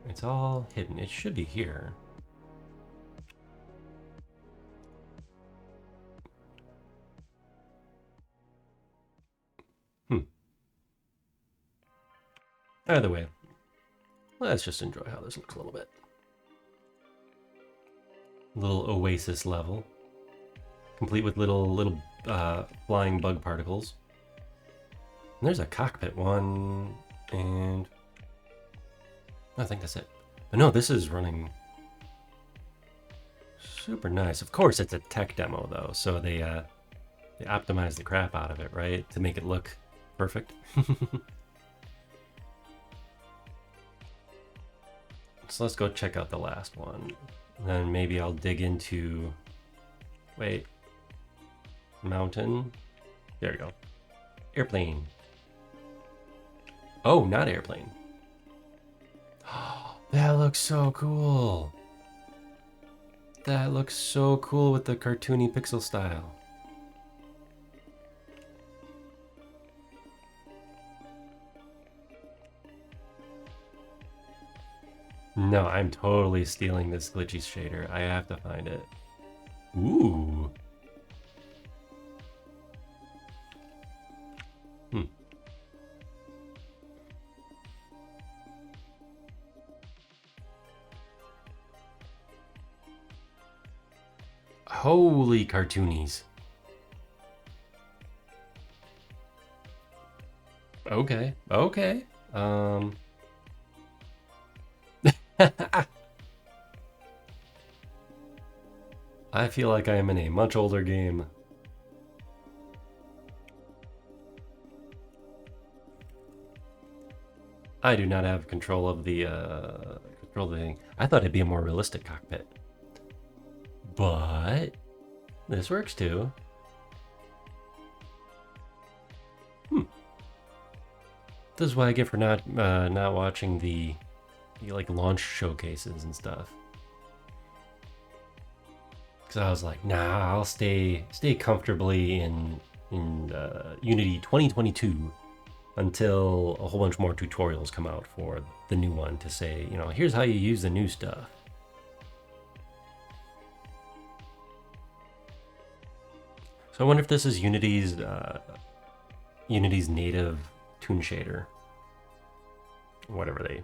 It's all hidden. It should be here. Either way, let's just enjoy how this looks a little bit. Little oasis level, complete with little flying bug particles. And there's a cockpit one, and I think that's it. But no, this is running super nice. Of course, it's a tech demo though, so they optimize the crap out of it, right, to make it look perfect. So let's go check out the last one. And then maybe I'll dig into... Wait. Mountain. There we go. Airplane. Oh, not airplane. That looks so cool. That looks so cool with the cartoony pixel style. No, I'm totally stealing this glitchy shader. I have to find it. Ooh. Holy cartoonies. Okay. I feel like I am in a much older game. I do not have control of the thing. I thought it'd be a more realistic cockpit. But this works too. This is what I get for not watching the like launch showcases and stuff. Because I was like, nah, I'll stay comfortably in Unity 2022 until a whole bunch more tutorials come out for the new one to say, you know, here's how you use the new stuff. So I wonder if this is Unity's native toon shader, whatever they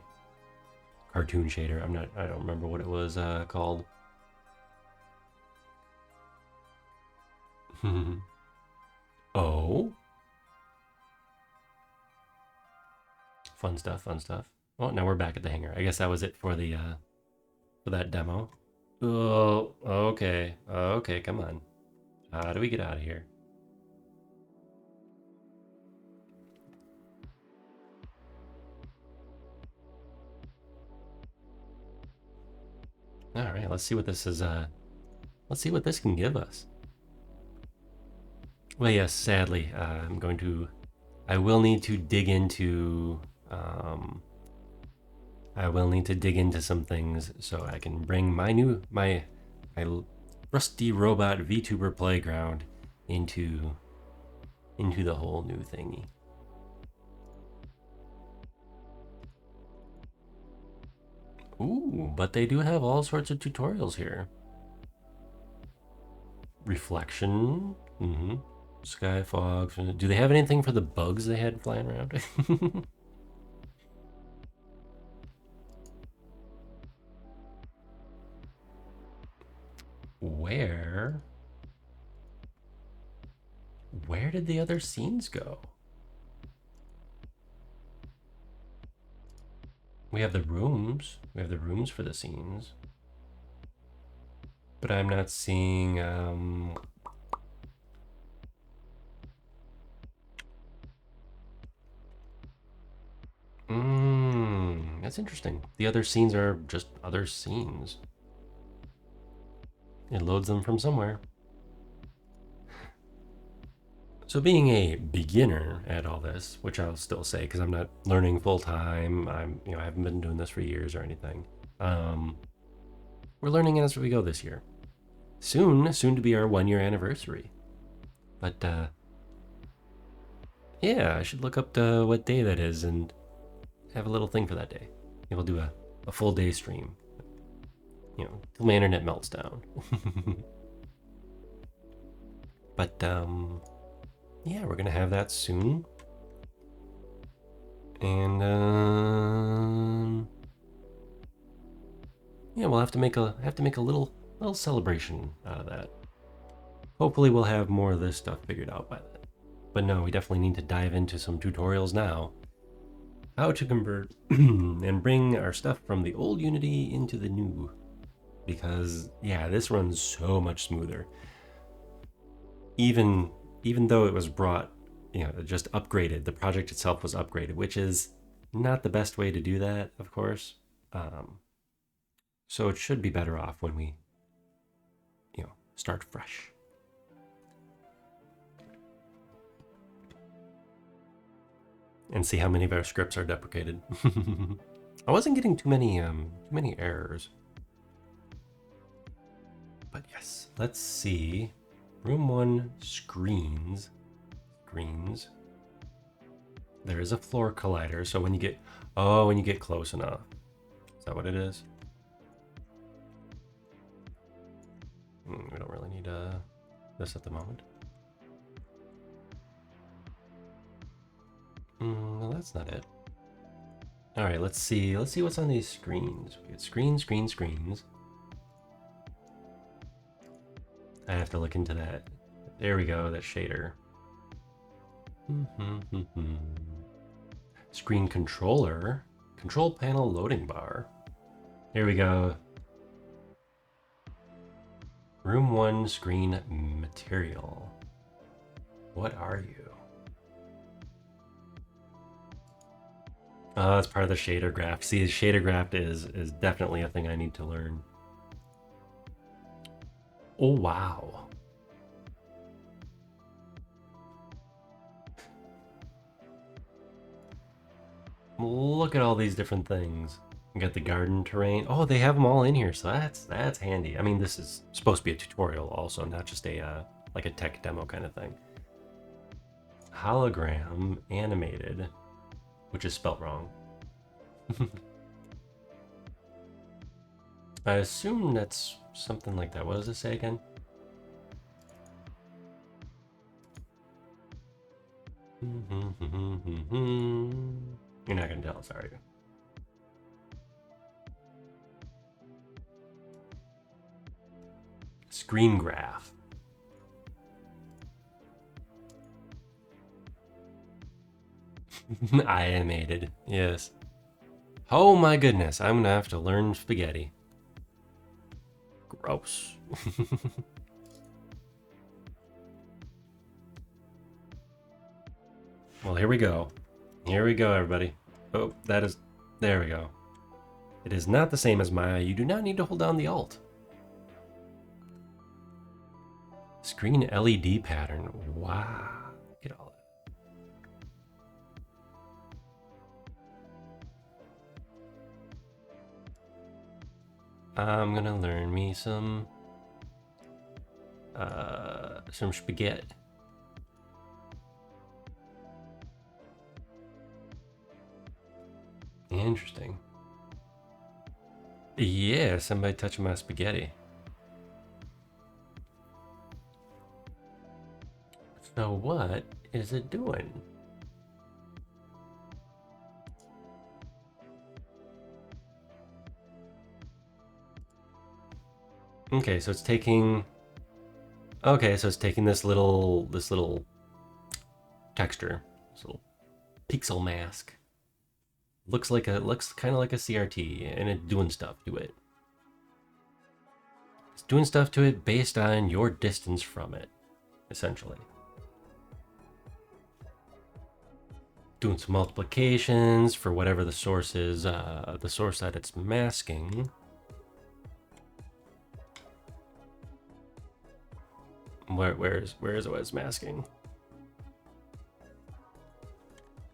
cartoon shader. I don't remember what it was called. Oh, fun stuff, fun stuff. Oh, now we're back at the hangar. I guess that was it for the for that demo. Oh, okay, okay, come on. How do we get out of here? All right, let's see what this is. Let's see what this can give us. Well, yes, sadly, I will need to dig into. I will need to dig into some things so I can bring my rusty robot VTuber playground into the whole new thingy. Ooh, but they do have all sorts of tutorials here. Reflection. Mm-hmm. Sky fog. Do they have anything for the bugs they had flying around? Where did the other scenes go? We have the rooms. We have the rooms for the scenes. But I'm not seeing that's interesting. The other scenes are just other scenes. It loads them from somewhere. So being a beginner at all this, which I'll still say because I'm not learning full time, I haven't been doing this for years or anything. We're learning as we go this year. Soon to be our 1 year anniversary. But yeah, I should look up what day that is and have a little thing for that day. We'll do a full day stream. You know, till my internet melts down. But yeah, we're gonna have that soon. And yeah, we'll have to make a little celebration out of that. Hopefully we'll have more of this stuff figured out by then. But no, we definitely need to dive into some tutorials now. How to convert and bring our stuff from the old Unity into the new. Because yeah, this runs so much smoother. Even though it was brought, just upgraded, the project itself was upgraded, which is not the best way to do that, of course. So it should be better off when we, start fresh. And see how many of our scripts are deprecated. I wasn't getting too many errors. But yes, let's see. Room 1 screens. There is a floor collider, so when you get close enough. Is that what it is? We don't really need this at the moment. No, that's not it. All right, let's see what's on these screens. We get screens. I have to look into that. There we go, that shader. Screen controller. Control panel loading bar. Here we go. Room 1 screen material. What are you? Oh, that's part of the shader graph. See, shader graph is definitely a thing I need to learn. Oh, wow. Look at all these different things. You got the garden terrain. Oh, they have them all in here, so that's handy. I mean, this is supposed to be a tutorial also, not just a like a tech demo kind of thing. Hologram animated, which is spelt wrong. I assume that's something like that. What does it say again? You're not gonna tell us, are you? Screen graph. Animated, yes. Oh my goodness, I'm gonna have to learn spaghetti. Gross. Well, here we go. Here we go, everybody. Oh, that is... There we go. It is not the same as Maya. You do not need to hold down the Alt. Screen LED pattern. Wow. Look at all that. I'm gonna learn me some spaghetti. Interesting. Yeah, somebody touching my spaghetti. So what is it doing? Okay, so it's taking... Okay, so it's taking this little texture, this little pixel mask. Looks kind of like a CRT, and it's doing stuff to it. It's doing stuff to it based on your distance from it, essentially. Doing some multiplications for whatever the source is, the source that it's masking. Where is it was masking?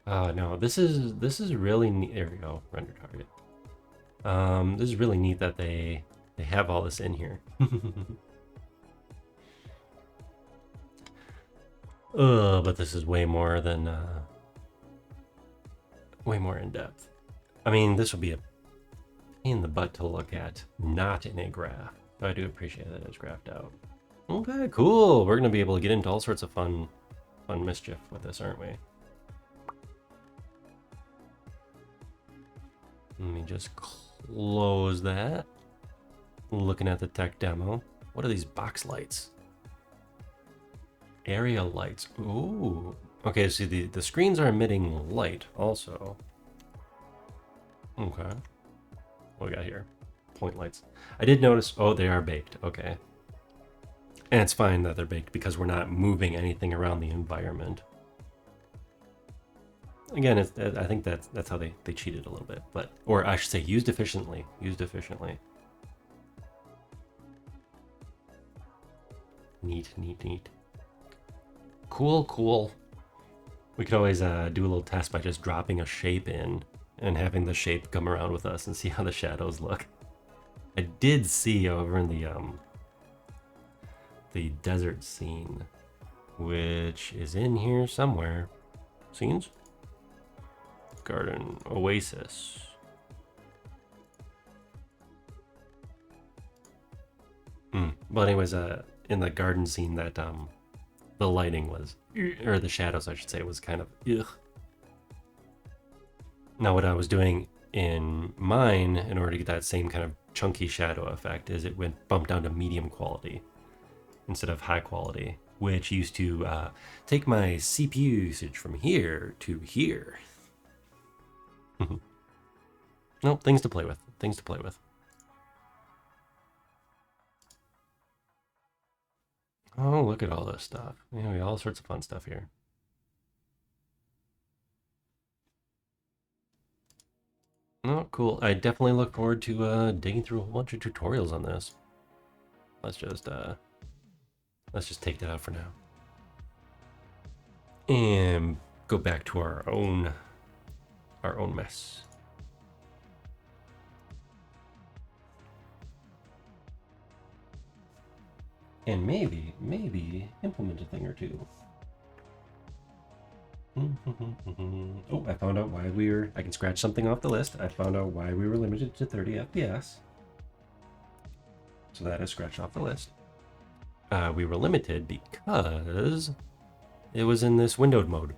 No, this is really neat. There we go, render target. This is really neat that they have all this in here. But this is way more than way more in depth. I mean, this will be a pain in the butt to look at, not in a graph. But I do appreciate that it's graphed out. Okay, cool. We're gonna be able to get into all sorts of fun mischief with this, aren't we? Let me just close that. Looking at the tech demo. What are these box lights? Area lights. Ooh. Okay, so the screens are emitting light also. Okay. What we got here? Point lights. I did notice, oh, they are baked. Okay. And it's fine that they're baked because we're not moving anything around the environment. Again, I think that's how they cheated a little bit, but, or I should say used efficiently. Used efficiently. Neat, neat, neat. Cool, cool. We could always do a little test by just dropping a shape in and having the shape come around with us and see how the shadows look. I did see over in the desert scene, which is in here somewhere. Scenes? Garden Oasis. But anyways, in the garden scene, that the lighting was, or the shadows, I should say, was kind of ugh. Now, what I was doing in mine, in order to get that same kind of chunky shadow effect, is it went bumped down to medium quality instead of high quality, which used to take my CPU usage from here to here. Nope, things to play with. Things to play with. Oh, look at all this stuff. Yeah, we have all sorts of fun stuff here. Oh, cool. I definitely look forward to digging through a whole bunch of tutorials on this. Let's just take that out for now. And go back to our own our own mess. And maybe implement a thing or two. Oh, I found out why I can scratch something off the list. I found out why we were limited to 30 FPS. So that is scratched off the list. We were limited because it was in this windowed mode.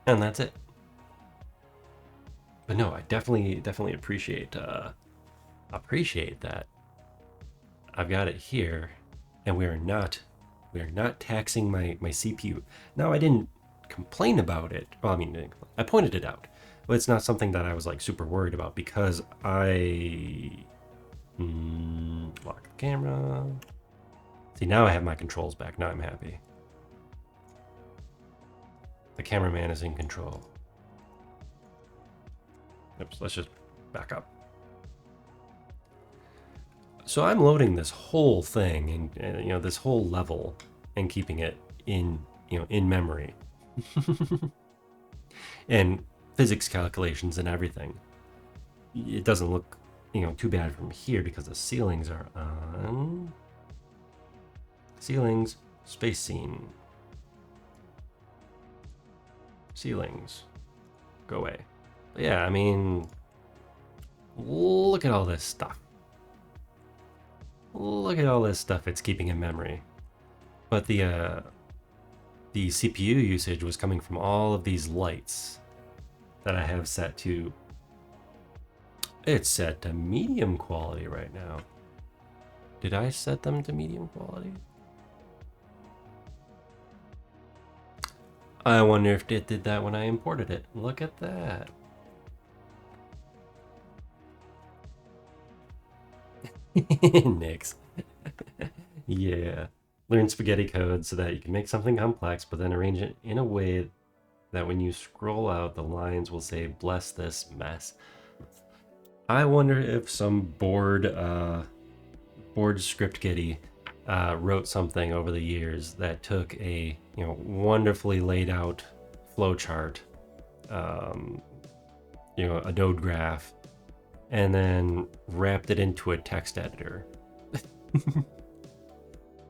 And that's it. But no, I definitely appreciate that. I've got it here, and we are not taxing my CPU. Now, I didn't complain about it. Well, I mean, I pointed it out, but it's not something that I was like super worried about because I lock the camera. See, now I have my controls back. Now I'm happy. The cameraman is in control. Oops, let's just back up. So I'm loading this whole thing and this whole level and keeping it in memory. And physics calculations and everything. It doesn't look too bad from here because the ceilings are on. Ceilings, space scene. Ceilings, go away. But yeah, I mean, look at all this stuff. Look at all this stuff it's keeping in memory. But the CPU usage was coming from all of these lights that I have set to. It's set to medium quality right now. Did I set them to medium quality? I wonder if it did that when I imported it. Look at that. Nix. Yeah. Learn spaghetti code so that you can make something complex, but then arrange it in a way that when you scroll out, the lines will say, "Bless this mess." I wonder if some bored script kiddie wrote something over the years that took a wonderfully laid out flowchart, a node graph, and then wrapped it into a text editor.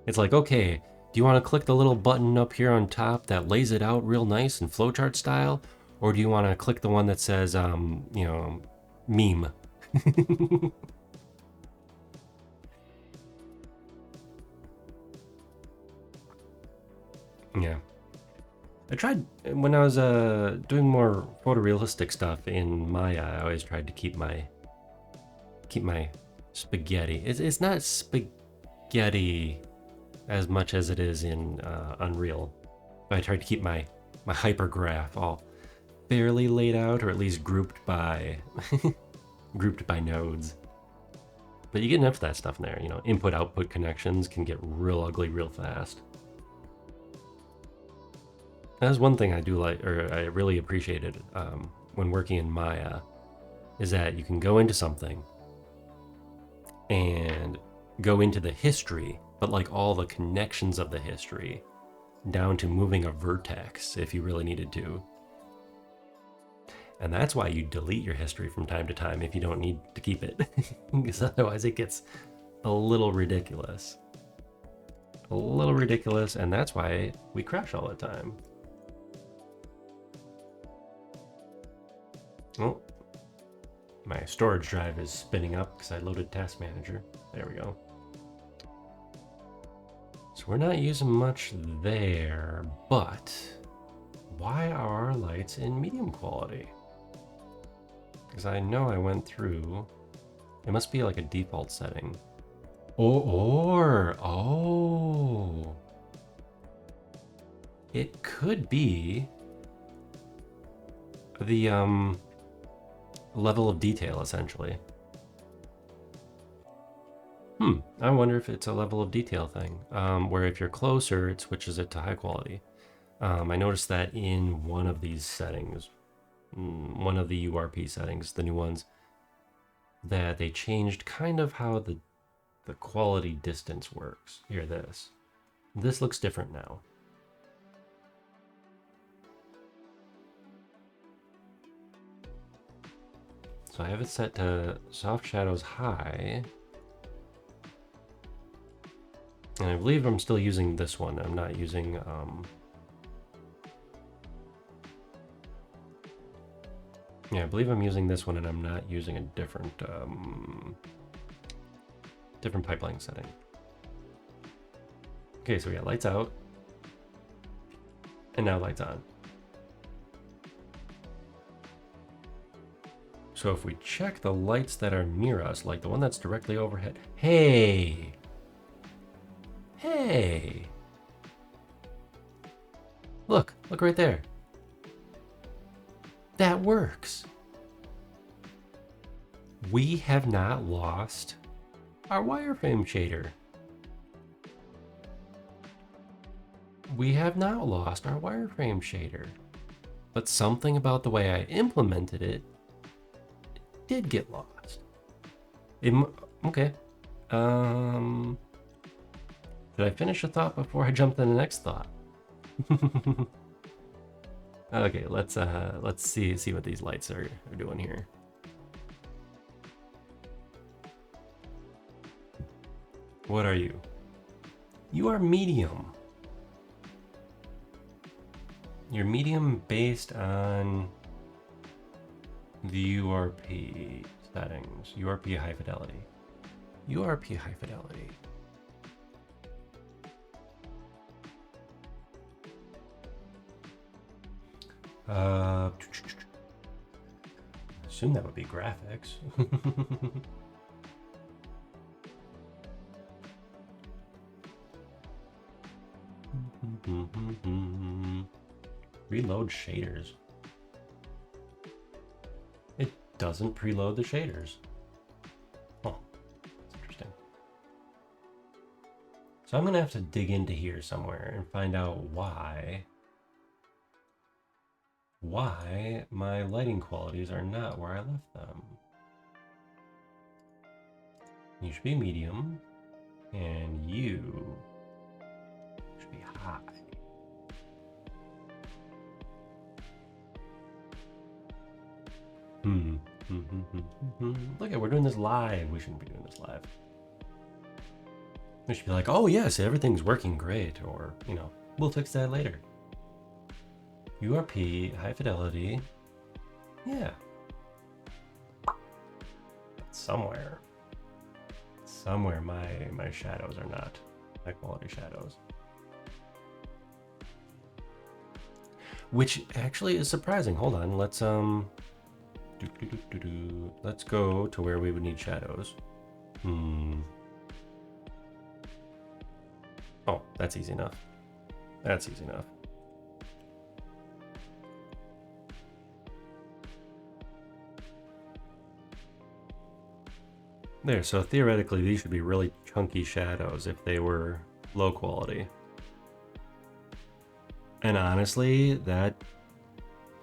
It's like, okay, do you want to click the little button up here on top that lays it out real nice in flowchart style, or do you want to click the one that says meme? Yeah. I tried when I was doing more photorealistic stuff in Maya. I always tried to keep my spaghetti. It's not spaghetti as much as it is in Unreal. But I tried to keep my hypergraph all fairly laid out, or at least grouped by nodes. But you get enough of that stuff in there. Input-output connections can get real ugly real fast. That's one thing I do like, or I really appreciated when working in Maya, is that you can go into something and go into the history, but like all the connections of the history, down to moving a vertex if you really needed to. And that's why you delete your history from time to time if you don't need to keep it, because otherwise it gets a little ridiculous. And that's why we crash all the time. Oh, my storage drive is spinning up because I loaded Task Manager. There we go. So we're not using much there, but why are our lights in medium quality? Because I know I went through, it must be like a default setting. Oh. It could be the level of detail, essentially. I wonder if it's a level of detail thing, where if you're closer, it switches it to high quality. I noticed that in one of these settings, one of the URP settings, the new ones, that they changed kind of how the quality distance works. Here, this looks different now. So I have it set to soft shadows high. And I believe I'm still using this one. I'm not using, yeah, I believe I'm using this one and I'm not using a different, different pipeline setting. Okay, so we got lights out. And now lights on. So if we check the lights that are near us, like the one that's directly overhead, hey! Hey! Look right there. That works. We have not lost our wireframe shader. We have not lost our wireframe shader. But something about the way I implemented it did get lost. Okay. Did I finish a thought before I jumped to the next thought? Okay, let's see what these lights are doing here. What are you? You are medium. You're medium based on the URP settings. URP high fidelity. URP high fidelity. Assume that would be graphics. Reload shaders. It doesn't preload the shaders. Oh, that's interesting. So I'm gonna have to dig into here somewhere and find out why my lighting qualities are not where I left them. You should be medium, and you should be high. Look at, we're doing this live. We shouldn't be doing this live. We should be like, oh yes, everything's working great, or, you know, we'll fix that later. URP, high fidelity. Yeah. Somewhere my shadows are not high quality shadows. Which actually is surprising. Hold on, let's let's go to where we would need shadows. Oh, that's easy enough. That's easy enough. There, so theoretically these should be really chunky shadows if they were low quality. And honestly, yeah,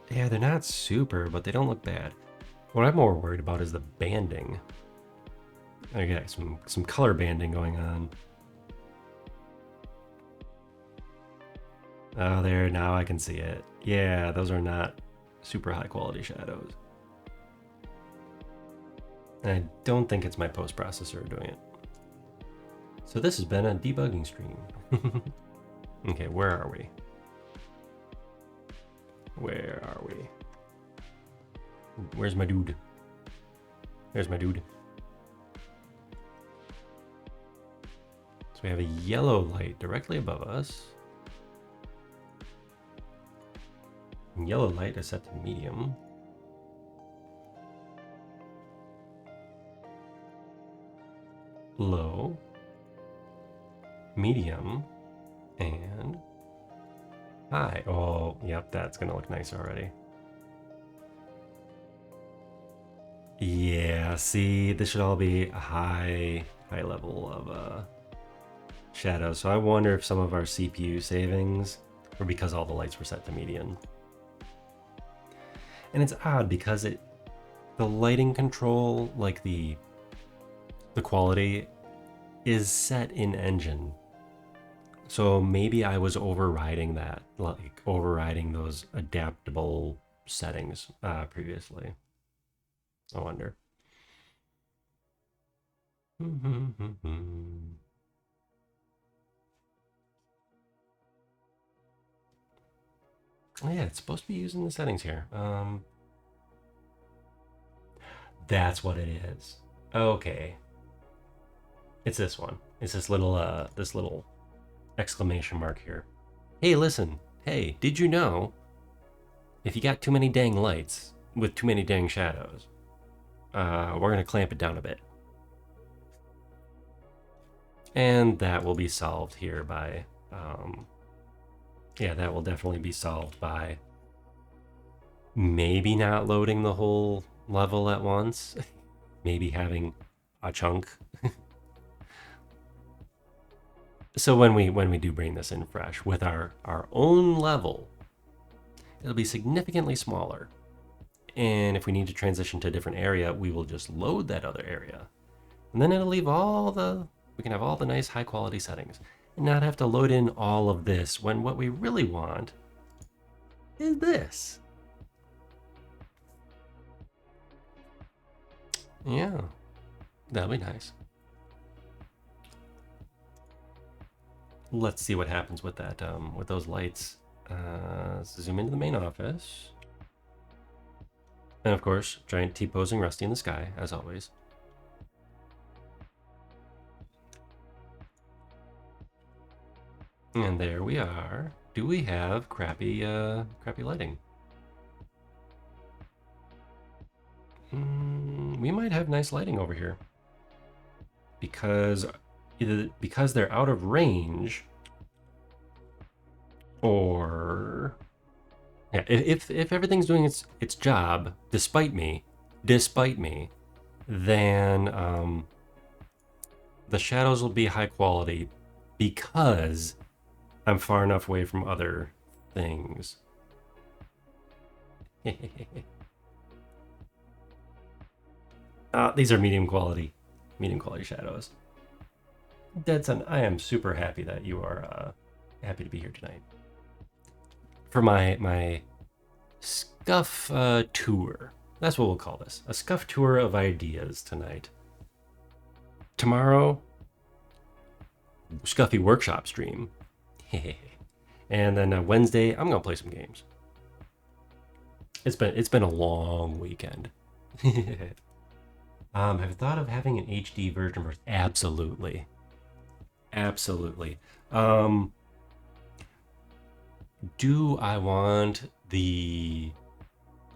they're not super, but they don't look bad. What I'm more worried about is the banding. Okay, some color banding going on. Oh, there, now I can see it. Yeah, those are not super high quality shadows. And I don't think it's my post processor doing it. So this has been a debugging stream. Okay, where are we? Where are we? Where's my dude? There's my dude. So we have a yellow light directly above us. And yellow light is set to medium. Low, medium, and high. Oh, yep, that's gonna look nice already. Yeah, see, this should all be a high level of shadow. So I wonder if some of our CPU savings were because all the lights were set to median. And it's odd because the lighting control, like the quality, is set in engine. So maybe I was overriding that, like overriding those adaptable settings previously. I wonder. Oh, yeah, it's supposed to be using the settings here. That's what it is. Okay, it's this one. It's this little exclamation mark here. Hey, listen. Hey, did you know if you got too many dang lights with too many dang shadows, we're gonna clamp it down a bit. And that will be solved here by, yeah, that will definitely be solved by maybe not loading the whole level at once, maybe having a chunk. So when we do bring this in fresh with our own level, it'll be significantly smaller. And if we need to transition to a different area, we will just load that other area. And then it'll leave we can have all the nice high quality settings and not have to load in all of this when what we really want is this. Yeah, that'll be nice. Let's see what happens with that, with those lights. Zoom into the main office. And of course, giant T-posing Rusty in the sky, as always. And there we are. Do we have crappy lighting? We might have nice lighting over here. Because either because they're out of range, or yeah, if everything's doing its job despite me, then the shadows will be high quality because I'm far enough away from other things. These are medium quality shadows. Deadson, I am super happy that you are happy to be here tonight for my scuff tour. That's what we'll call this, a scuff tour of ideas tonight. Tomorrow, Scuffy workshop stream. And then Wednesday, I'm gonna play some games. It's been a long weekend. Have you thought of having an HD version? Absolutely, absolutely. Do I want the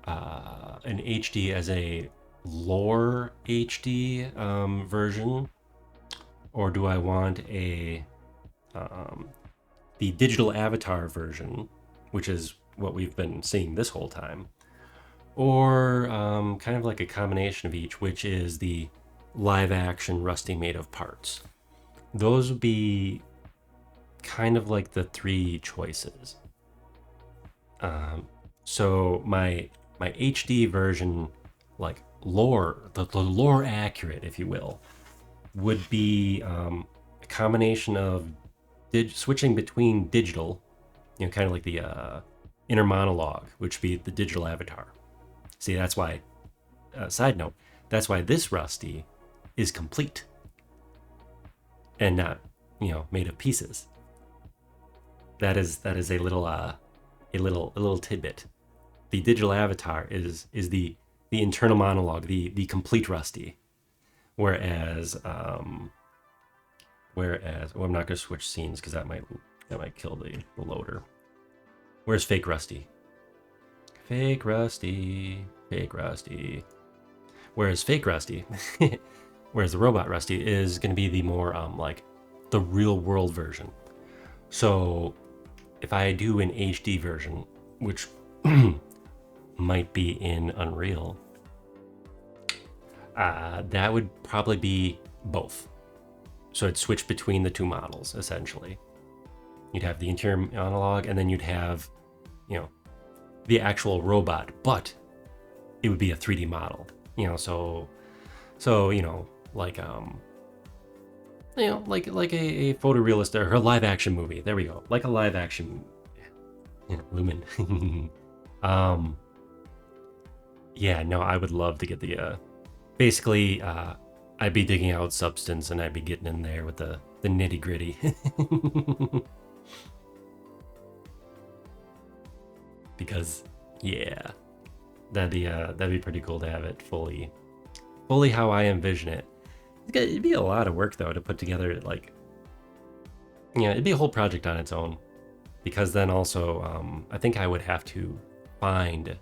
an HD as a lore HD version, or do I want a the digital avatar version, which is what we've been seeing this whole time, or kind of like a combination of each, which is the live action Rusty made of parts? Those would be kind of like the three choices. So my HD version, like the lore accurate, if you will, would be a combination of switching between digital, kind of like the inner monologue, which would be the digital avatar. See, that's why, side note, that's why this Rusty is complete and not, made of pieces. That is a little tidbit. The digital avatar is the internal monologue, the complete Rusty. Whereas I'm not gonna switch scenes because that might kill the loader. Where's fake Rusty? Fake Rusty. Whereas fake Rusty, whereas the robot Rusty is gonna be the more like the real world version. So if I do an HD version, which might be in Unreal, that would probably be both. So it'd switch between the two models, essentially. You'd have the interior monologue, and then you'd have, the actual robot, but it would be a 3D model. So like like a photorealist or a live action movie. There we go. Like a live action, Lumen. Yeah, no, I would love to get the Basically, I'd be digging out substance and I'd be getting in there with the nitty gritty. Because, yeah, that'd be pretty cool to have it fully how I envision it. It'd be a lot of work though to put together, like, yeah, it'd be a whole project on its own. Because then also, I think I would have to find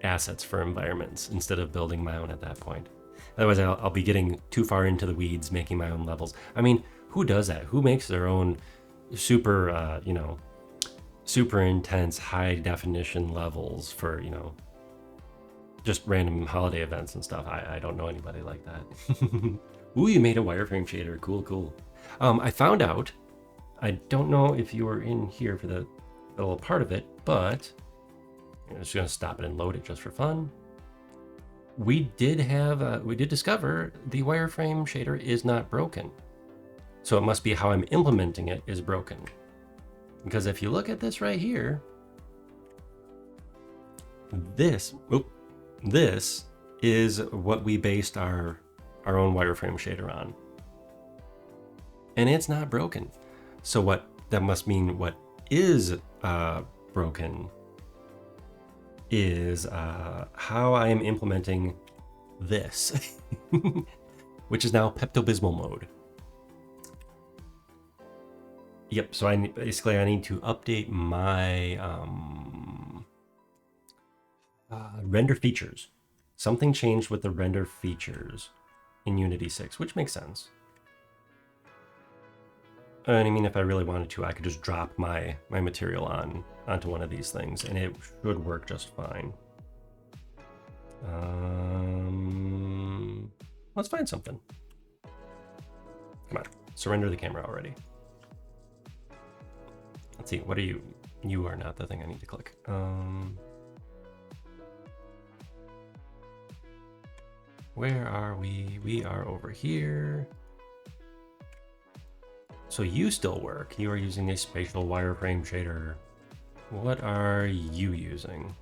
assets for environments instead of building my own at that point. Otherwise, I'll be getting too far into the weeds making my own levels. I mean, who does that? Who makes their own super, super intense high definition levels for, just random holiday events and stuff? I don't know anybody like that. Ooh, you made a wireframe shader. Cool, cool. I found out, I don't know if you were in here for the little part of it, but I'm just gonna stop it and load it just for fun. We did discover the wireframe shader is not broken. So it must be how I'm implementing it is broken. Because if you look at this right here, this is what we based our own wireframe shader on. And it's not broken. So what that must mean what is broken is how I am implementing this, which is now Pepto-Bismol mode. Yep, so I need to update my render features. Something changed with the render features in Unity 6, which makes sense. And I mean, if I really wanted to, I could just drop my material onto one of these things, and it should work just fine. Let's find something. Come on, surrender the camera already. Let's see, what are you? You are not the thing I need to click. Where are we? We are over here. So you still work. You are using a spatial wireframe shader. What are you using?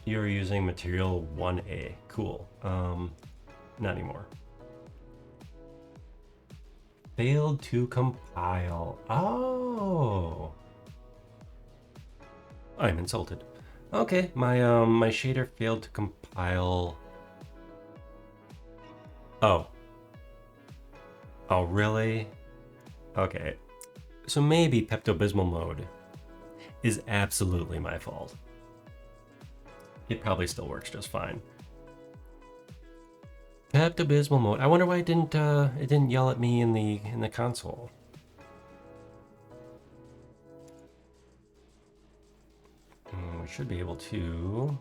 You're using material 1A. Cool. Not anymore. Failed to compile. Oh. I'm insulted. Okay, my shader failed to compile. Oh. Oh, really? Okay. So maybe Pepto-Bismol mode is absolutely my fault. It probably still works just fine. Pepto-Bismol mode. I wonder why it didn't yell at me in the console. We should be able to.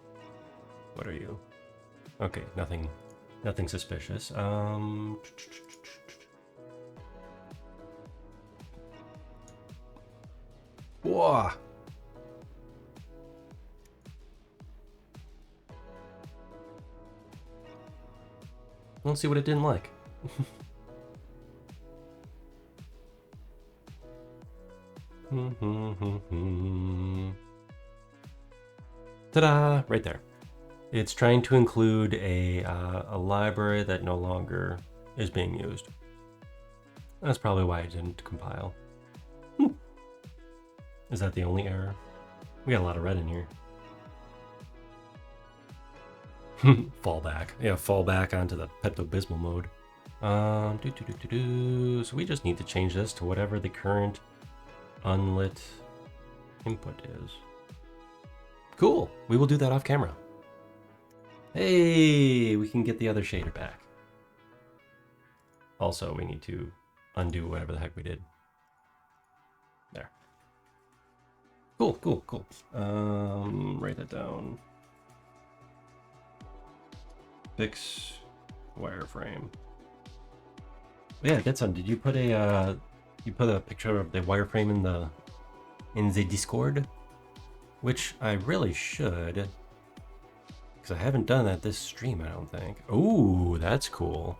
What are you? Okay, nothing suspicious. Whoa. Let's see what it didn't like. Ta-da! Right there. It's trying to include a library that no longer is being used. That's probably why it didn't compile. Is that the only error? We got a lot of red in here. Fall back. Yeah, fall back onto the Pepto-Bismol mode. So we just need to change this to whatever the current unlit input is. Cool. We will do that off camera. Hey, we can get the other shader back. Also, we need to undo whatever the heck we did. There. Cool, cool, cool. Write that down. Fix wireframe. Yeah, that's on. Did you put a picture of the wireframe in the Discord? Which I really should, because I haven't done that this stream, I don't think. Ooh, that's cool.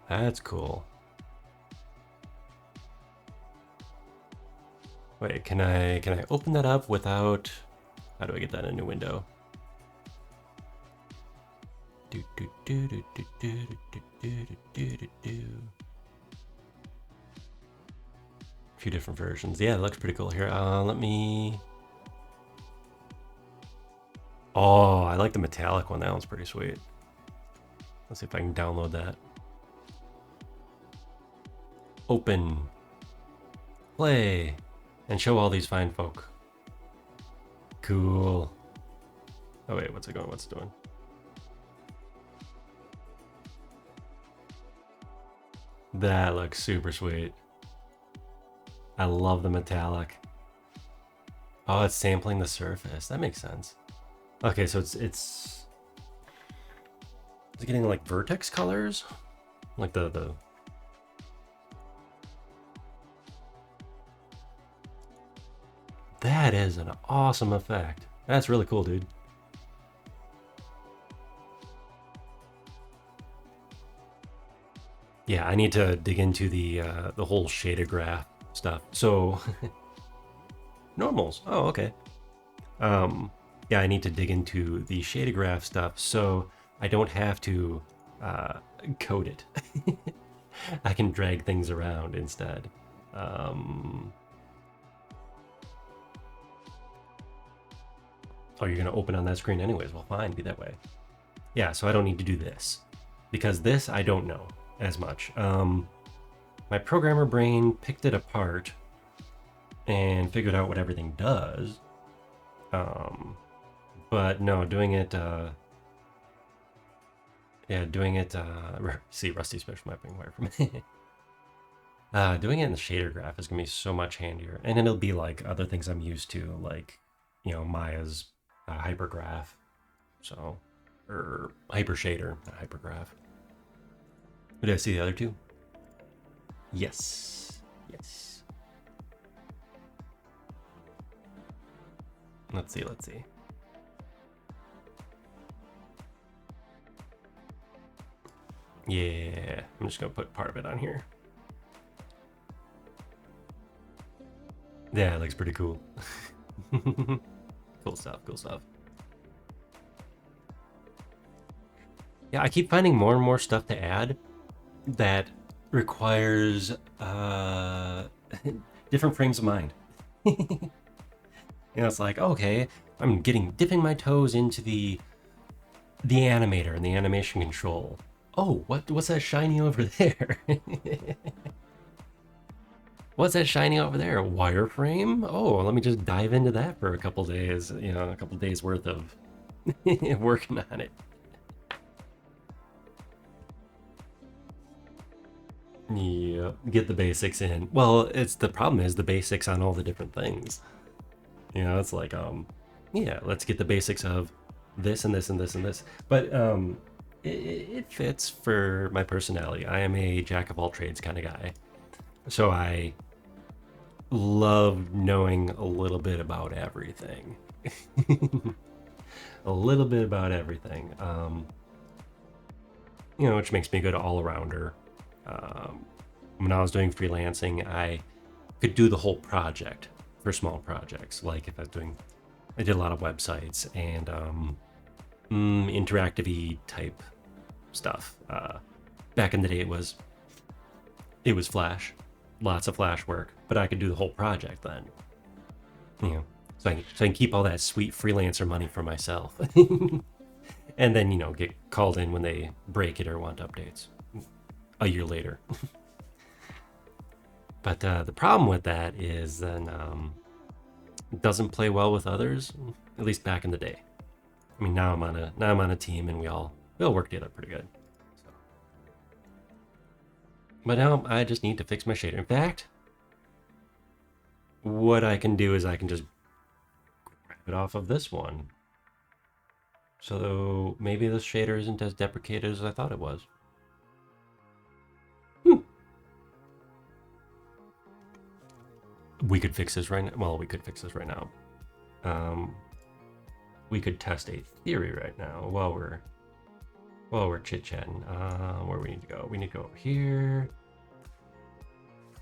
That's cool. Wait, can I open that up without How do I get that in a new window? Do do do do do do do do do do do. A few different versions. Yeah, it looks pretty cool here. Let me. Oh, I like the metallic one. That one's pretty sweet. Let's see if I can download that. Open. Play. And show all these fine folk. Cool. Oh wait, what's it going? What's it doing? That looks super sweet. I love the metallic. Oh, it's sampling the surface. That makes sense. Okay, so it's getting like vertex colors, like the. That is an awesome effect. That's really cool, dude. Yeah, I need to dig into the whole shader graph stuff. So normals. Oh, okay. Yeah, I need to dig into the shader graph stuff so I don't have to code it. I can drag things around instead. Oh, you're gonna open on that screen anyways. Well, fine, be that way. Yeah, so I don't need to do this because this I don't know as much. My programmer brain picked it apart and figured out what everything does. But no, doing it, see, Rusty special mapping wire from me. Doing it in the shader graph is gonna be so much handier, and it'll be like other things I'm used to, like, you know, Maya's hypergraph, so, or hypershader, not hypergraph. Did I see the other two? Yes, yes. Let's see. Yeah, I'm just gonna put part of it on here. Yeah, it looks pretty cool. Cool stuff. Yeah, I keep finding more and more stuff to add that requires different frames of mind. You know, it's like, okay, I'm dipping my toes into the animator and the animation control. Oh, what's that shiny over there? What's that shiny over there? A wireframe? Oh, let me just dive into that for a couple days. You know, a couple days worth of working on it. Yeah, get the basics in. Well, it's the problem is the basics on all the different things. You know, it's like, yeah, let's get the basics of this and this and this and this. But it fits for my personality. I am a jack of all trades kind of guy. So I love knowing a little bit about everything. A little bit about everything. You know, which makes me a good all-arounder. When I was doing freelancing, I could do the whole project for small projects. Like if I did a lot of websites and interactive type stuff. Back in the day, it was Flash, lots of Flash work, but I could do the whole project then. You know, so I can keep all that sweet freelancer money for myself, and then, you know, get called in when they break it or want updates a year later. But the problem with that is then it doesn't play well with others, at least back in the day. I mean, now I'm on a team and we all work together pretty good. So. But now I just need to fix my shader. In fact, what I can do is I can just grab it off of this one. So maybe this shader isn't as deprecated as I thought it was. We could fix this right now. Well, we could fix this right now. We could test a theory right now while we're chit-chatting. Where we need to go? We need to go over here.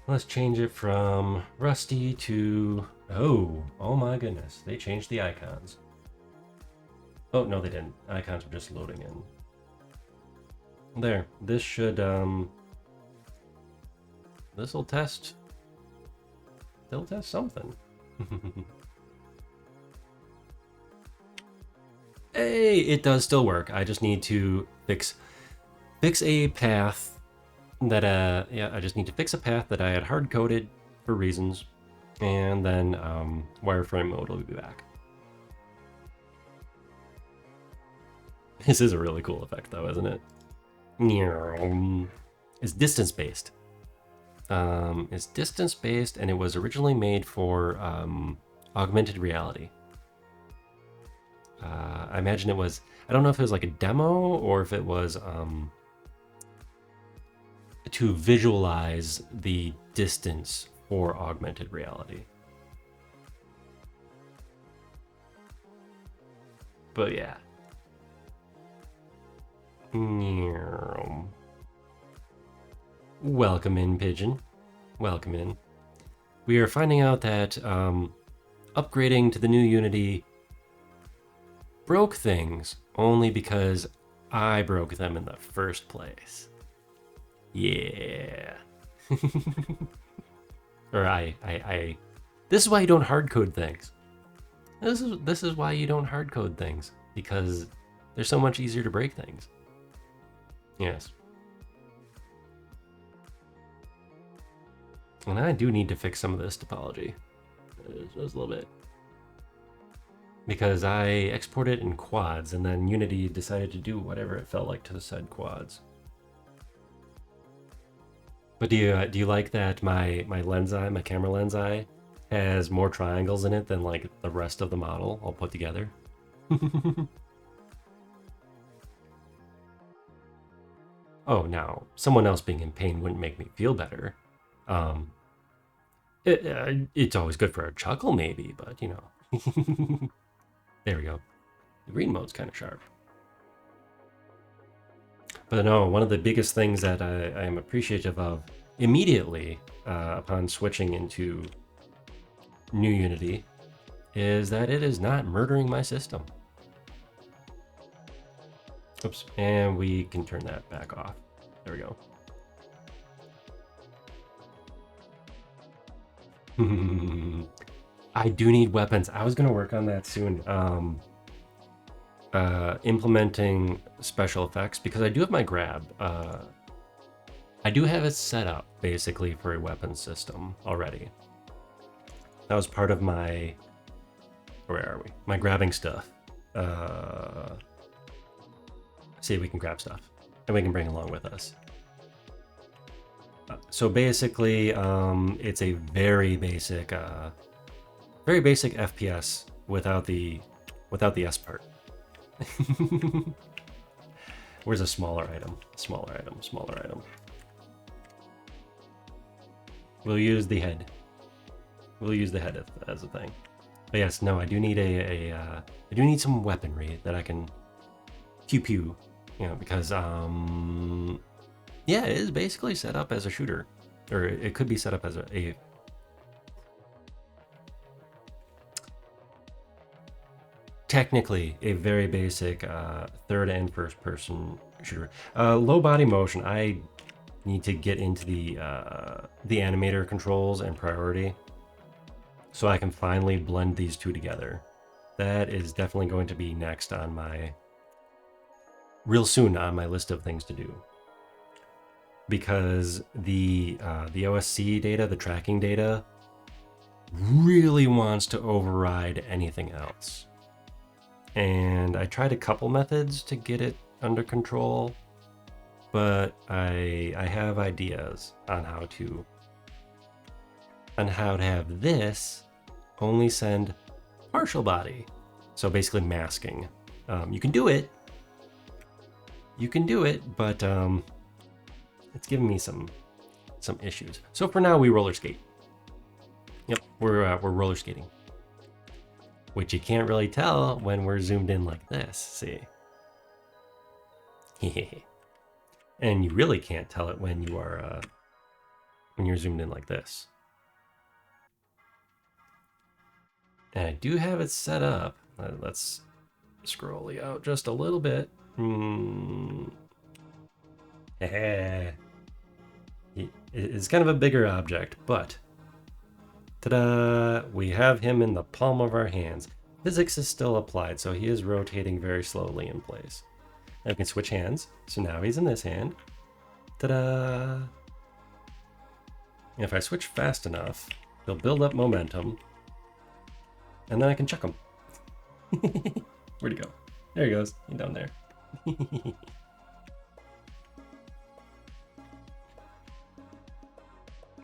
Let's change it from Rusty to... Oh my goodness. They changed the icons. Oh, no, they didn't. Icons were just loading in. There. This should, this'll test. They'll test something. Hey, it does still work. I just need to fix a path that yeah, I just need to fix a path that I had hard coded for reasons, and then wireframe mode will be back. This is a really cool effect though, isn't it? It's distance based. It's distance based, and it was originally made for augmented reality. I imagine it was. I don't know if it was like a demo or if it was to visualize the distance for augmented reality. But yeah. Welcome in, Pigeon. Welcome in. We are finding out that upgrading to the new Unity broke things only because I broke them in the first place. Yeah. Or I. This is why you don't hardcode things. This is why you don't hardcode things, because they're so much easier to break things. Yes. And I do need to fix some of this topology. Just a little bit. Because I exported in quads, and then Unity decided to do whatever it felt like to the said quads. But do you like that my lens eye, my camera lens eye, has more triangles in it than like the rest of the model all put together? Oh, now someone else being in pain wouldn't make me feel better. It's always good for a chuckle, maybe, but you know. There we go. The green mode's kind of sharp. But no, one of the biggest things that I am appreciative of immediately upon switching into new Unity is that it is not murdering my system. Oops, and we can turn that back off. There we go. I do need weapons. I was gonna work on that soon. Implementing special effects, because I do have my grab. I do have it set up basically for a weapon system already. That was part of my, where are we? My grabbing stuff. See, we can grab stuff and we can bring along with us. So basically, it's a very basic FPS without the S part. Where's a smaller item? Smaller item, smaller item. We'll use the head. We'll use the head as a thing. But yes, no, I do need I do need some weaponry that I can pew pew, you know, because yeah, it is basically set up as a shooter, or it could be set up as a technically a very basic third and first person shooter. Low body motion. I need to get into the animator controls and priority, so I can finally blend these two together. That is definitely going to be next on my, real soon on my list of things to do. Because the OSC data, the tracking data, really wants to override anything else. And I tried a couple methods to get it under control, but I have ideas on how to have this only send partial body. So basically masking. You can do it. You can do it, but it's giving me some issues. So for now, we roller skate. Yep, we're roller skating, which you can't really tell when we're zoomed in like this. See, and you really can't tell it when you are when you're zoomed in like this. And I do have it set up. Let's scrolly out just a little bit. It's kind of a bigger object, but ta-da! We have him in the palm of our hands. Physics is still applied, so he is rotating very slowly in place. And we can switch hands, so now he's in this hand. Ta-da! And if I switch fast enough, he'll build up momentum, and then I can chuck him. Where'd he go? There he goes. He's down there.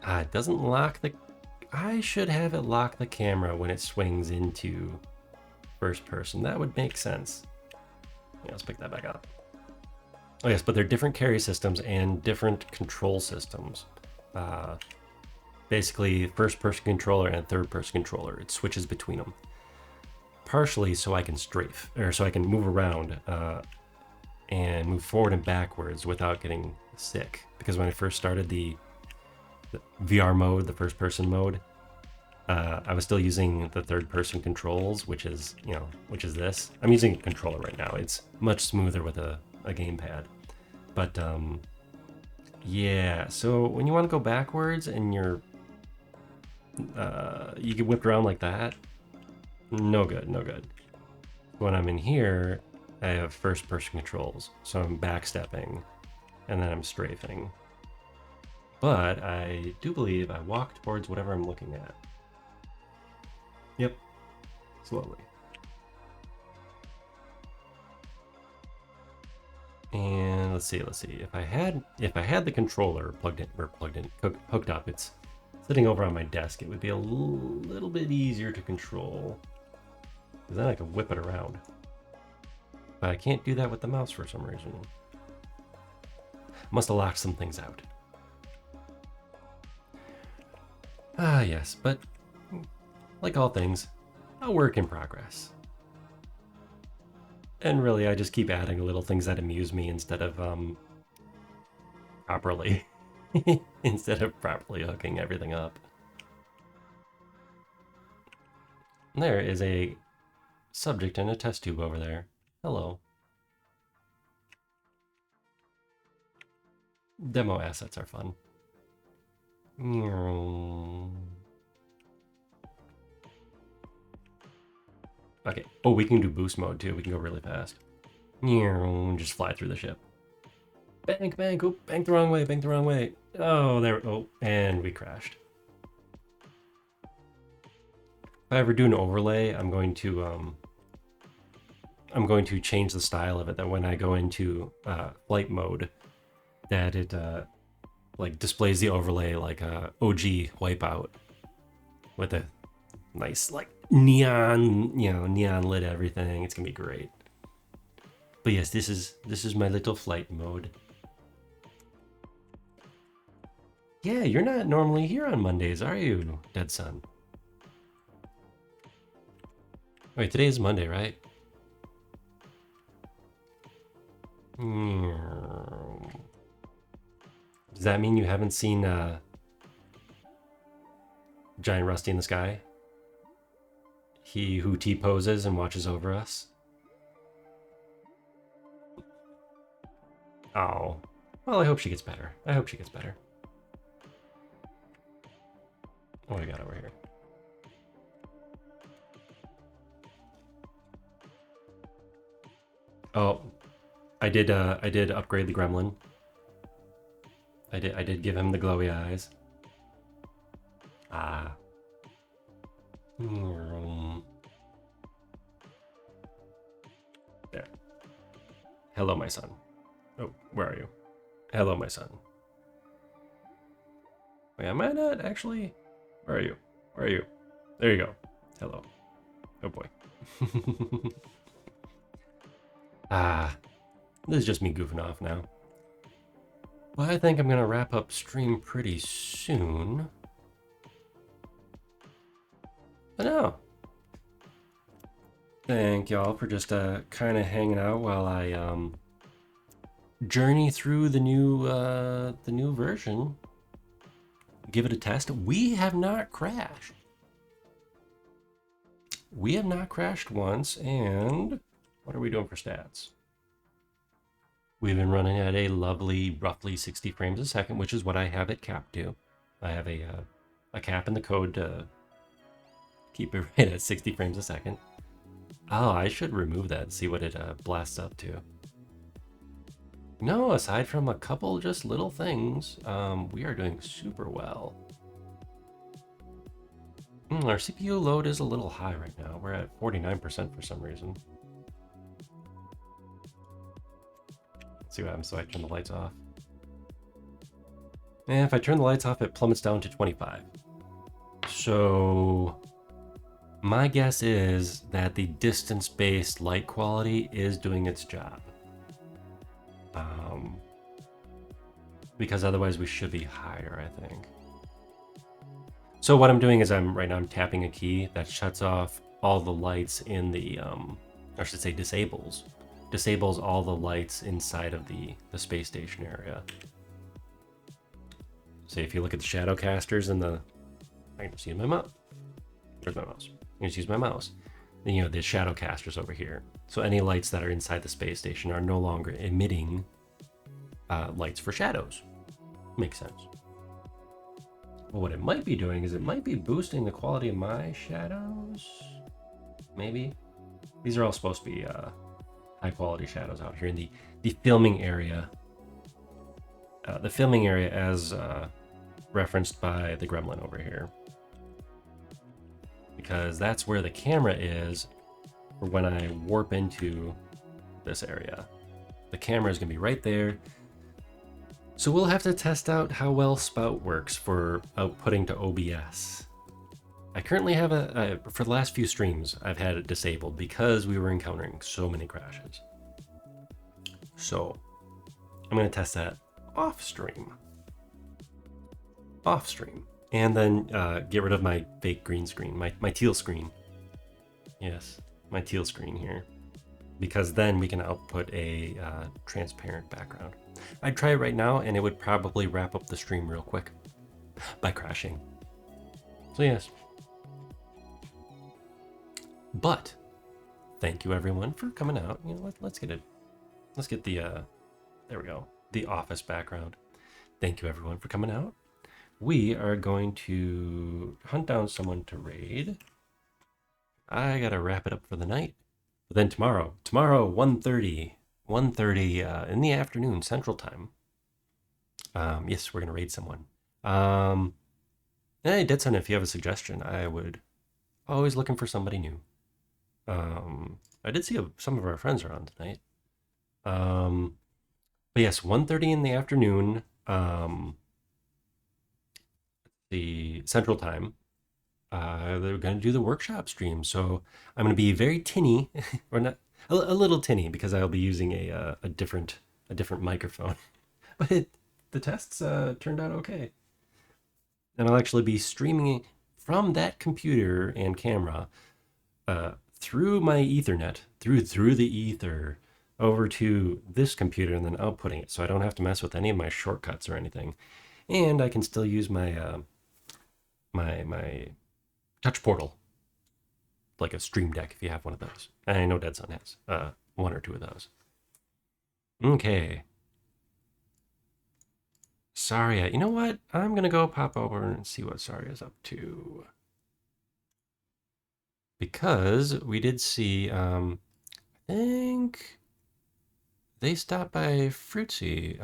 It doesn't lock the... I should have it lock the camera when it swings into first person. That would make sense. Yeah, let's pick that back up. Oh yes, but they're different carry systems and different control systems. Basically, first-person controller and third-person controller. It switches between them. Partially so I can strafe, or so I can move around and move forward and backwards without getting sick. Because when I first started the VR mode, the first-person mode, I was still using the third-person controls, which is this. I'm using a controller right now. It's much smoother with a gamepad. But yeah, so when you want to go backwards and you get whipped around like that, no good, no good. When I'm in here, I have first-person controls, so I'm backstepping, and then I'm strafing. But I do believe I walk towards whatever I'm looking at. Yep, slowly. And let's see. If I had the controller hooked up, it's sitting over on my desk. It would be a little bit easier to control, because then I can whip it around. But I can't do that with the mouse for some reason. Must have locked some things out. Yes, but like all things, a work in progress. And really, I just keep adding little things that amuse me instead of properly hooking everything up. There is a subject in a test tube over there. Hello. Demo assets are fun. Okay. Oh, we can do boost mode too. We can go really fast. Just fly through the ship. Bank, bank. Oh, bank the wrong way. Bank the wrong way. Oh, there. Oh, and we crashed. If I ever do an overlay, I'm going to change the style of it. That when I go into flight mode, that it like displays the overlay like OG Wipeout with a nice like neon, neon lit everything. It's gonna be great. But yes, this is my little flight mode. Yeah, you're not normally here on Mondays, are you, Dead Son? Wait, today is Monday, right? Does that mean you haven't seen Giant Rusty in the Sky? He who T-poses and watches over us? Oh. Well, I hope she gets better. I hope she gets better. What do we got over here? Oh, I did upgrade the gremlin. I did give him the glowy eyes. There. Hello, my son. Oh, where are you? Hello, my son. Wait, am I not actually? Where are you? Where are you? There you go. Hello. Oh boy. This is just me goofing off now. Well, I think I'm gonna wrap up stream pretty soon. But no. Thank y'all for just kind of hanging out while I journey through the new version. Give it a test. We have not crashed. We have not crashed once, and What are we doing for stats? We've been running at a lovely, roughly 60 frames a second, which is what I have it capped to. I have a cap in the code to keep it right at 60 frames a second. Oh, I should remove that and see what it blasts up to. No, aside from a couple just little things, we are doing super well. Our CPU load is a little high right now. We're at 49% for some reason. Let's see what happens. So I turn the lights off. And if I turn the lights off, it plummets down to 25. So my guess is that the distance-based light quality is doing its job. Because otherwise we should be higher, I think. So what I'm doing is right now I'm tapping a key that shuts off all the lights in the, or I should say disables all the lights inside of the space station area. So if you look at the shadow casters and I can just use my mouse. Where's my mouse? I can just use my mouse. Then, you know, the shadow casters over here. So any lights that are inside the space station are no longer emitting lights for shadows. Makes sense. Well, what it might be doing is it might be boosting the quality of my shadows. Maybe. These are all supposed to be high quality shadows out here in the filming area. The filming area as referenced by the gremlin over here. Because that's where the camera is for when I warp into this area. The camera is going to be right there. So we'll have to test out how well Spout works for outputting to OBS. I currently have for the last few streams, I've had it disabled because we were encountering so many crashes. So I'm going to test that off stream. And then get rid of my fake green screen, my teal screen. Yes, my teal screen here. Because then we can output a transparent background. I'd try it right now and it would probably wrap up the stream real quick by crashing. So yes. But thank you everyone for coming out. You know, let's get the there we go, the office background. Thank you everyone for coming out. We are going to hunt down someone to raid. I gotta wrap it up for the night. But then tomorrow 1:30 in the afternoon Central Time. Yes, we're gonna raid someone. Hey, Deadson, if you have a suggestion, I would always looking for somebody new. I did see some of our friends around tonight. But yes, 1:30 in the afternoon, the Central Time. They're going to do the workshop stream, so I'm going to be very tinny, or not a little tinny, because I'll be using a different microphone. But the tests turned out okay, and I'll actually be streaming from that computer and camera through my Ethernet, through the ether, over to this computer, and then outputting it, so I don't have to mess with any of my shortcuts or anything, and I can still use my my touch portal, like a Stream Deck, if you have one of those. And I know Deadson has one or two of those. Okay. Saria, you know what? I'm gonna go pop over and see what Saria's up to. Because we did see, I think they stopped by Fruitsy.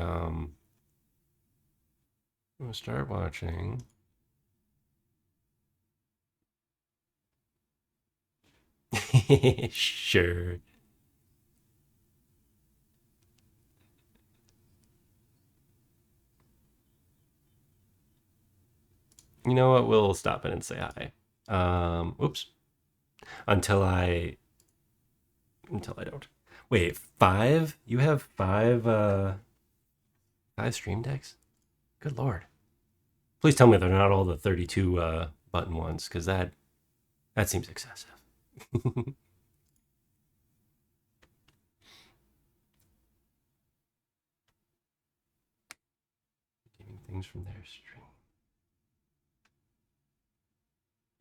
We'll start watching. Sure. You know what? We'll stop in and say hi. Oops. Until I don't. Wait, 5? You have 5 Stream Decks? Good lord. Please tell me they're not all the 32 button ones, because that seems excessive. Getting things from their stream.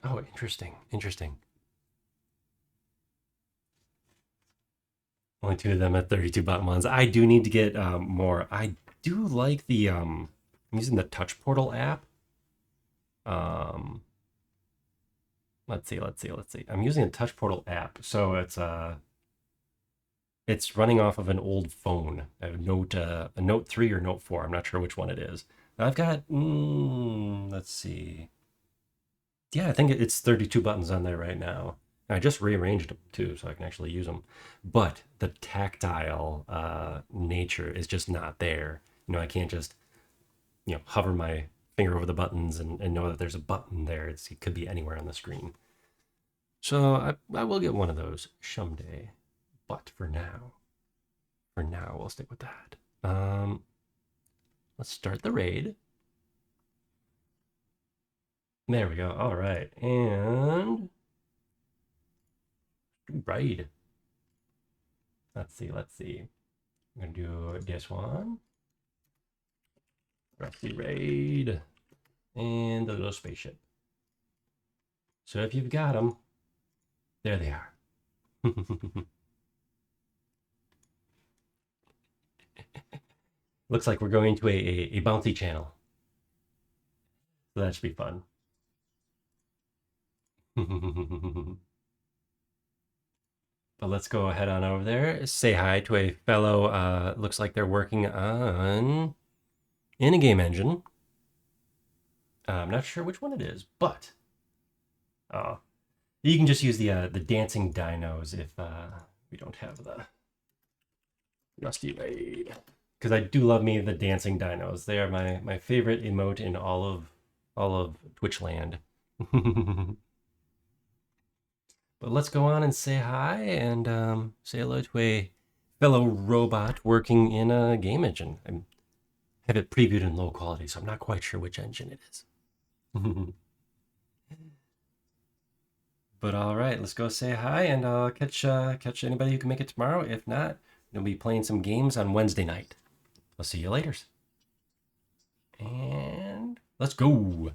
Oh, interesting. Only two of them at 32 button ones. I do need to get more. I do like the I'm using the Touch Portal app. Um, let's see. I'm using a Touch Portal app, so it's running off of an old phone, a Note 3 or Note 4. I'm not sure which one it is. I've got let's see. Yeah, I think it's 32 buttons on there right now. I just rearranged them too, so I can actually use them. But the tactile nature is just not there. I can't just hover my finger over the buttons and know that there's a button there. It could be anywhere on the screen. So I will get one of those someday. But for now, we'll stick with that. Let's start the raid. There we go. All right, and raid. Let's see. I'm gonna do this one. Rusty raid, and the little spaceship. So if you've got them, there they are. Looks like we're going to a bouncy channel. So that should be fun. But let's go ahead on over there. Say hi to a fellow, looks like they're working on in a game engine. I'm not sure which one it is, but you can just use the dancing dinos if we don't have the Rusty Raid. Because I do love me the dancing dinos. They are my favorite emote in all of Twitchland. But let's go on and say hi and say hello to a fellow robot working in a game engine. I have it previewed in low quality, so I'm not quite sure which engine it is. But all right, let's go say hi, and I'll catch anybody who can make it tomorrow. If not, we'll be playing some games on Wednesday night. I'll see you later. And let's go.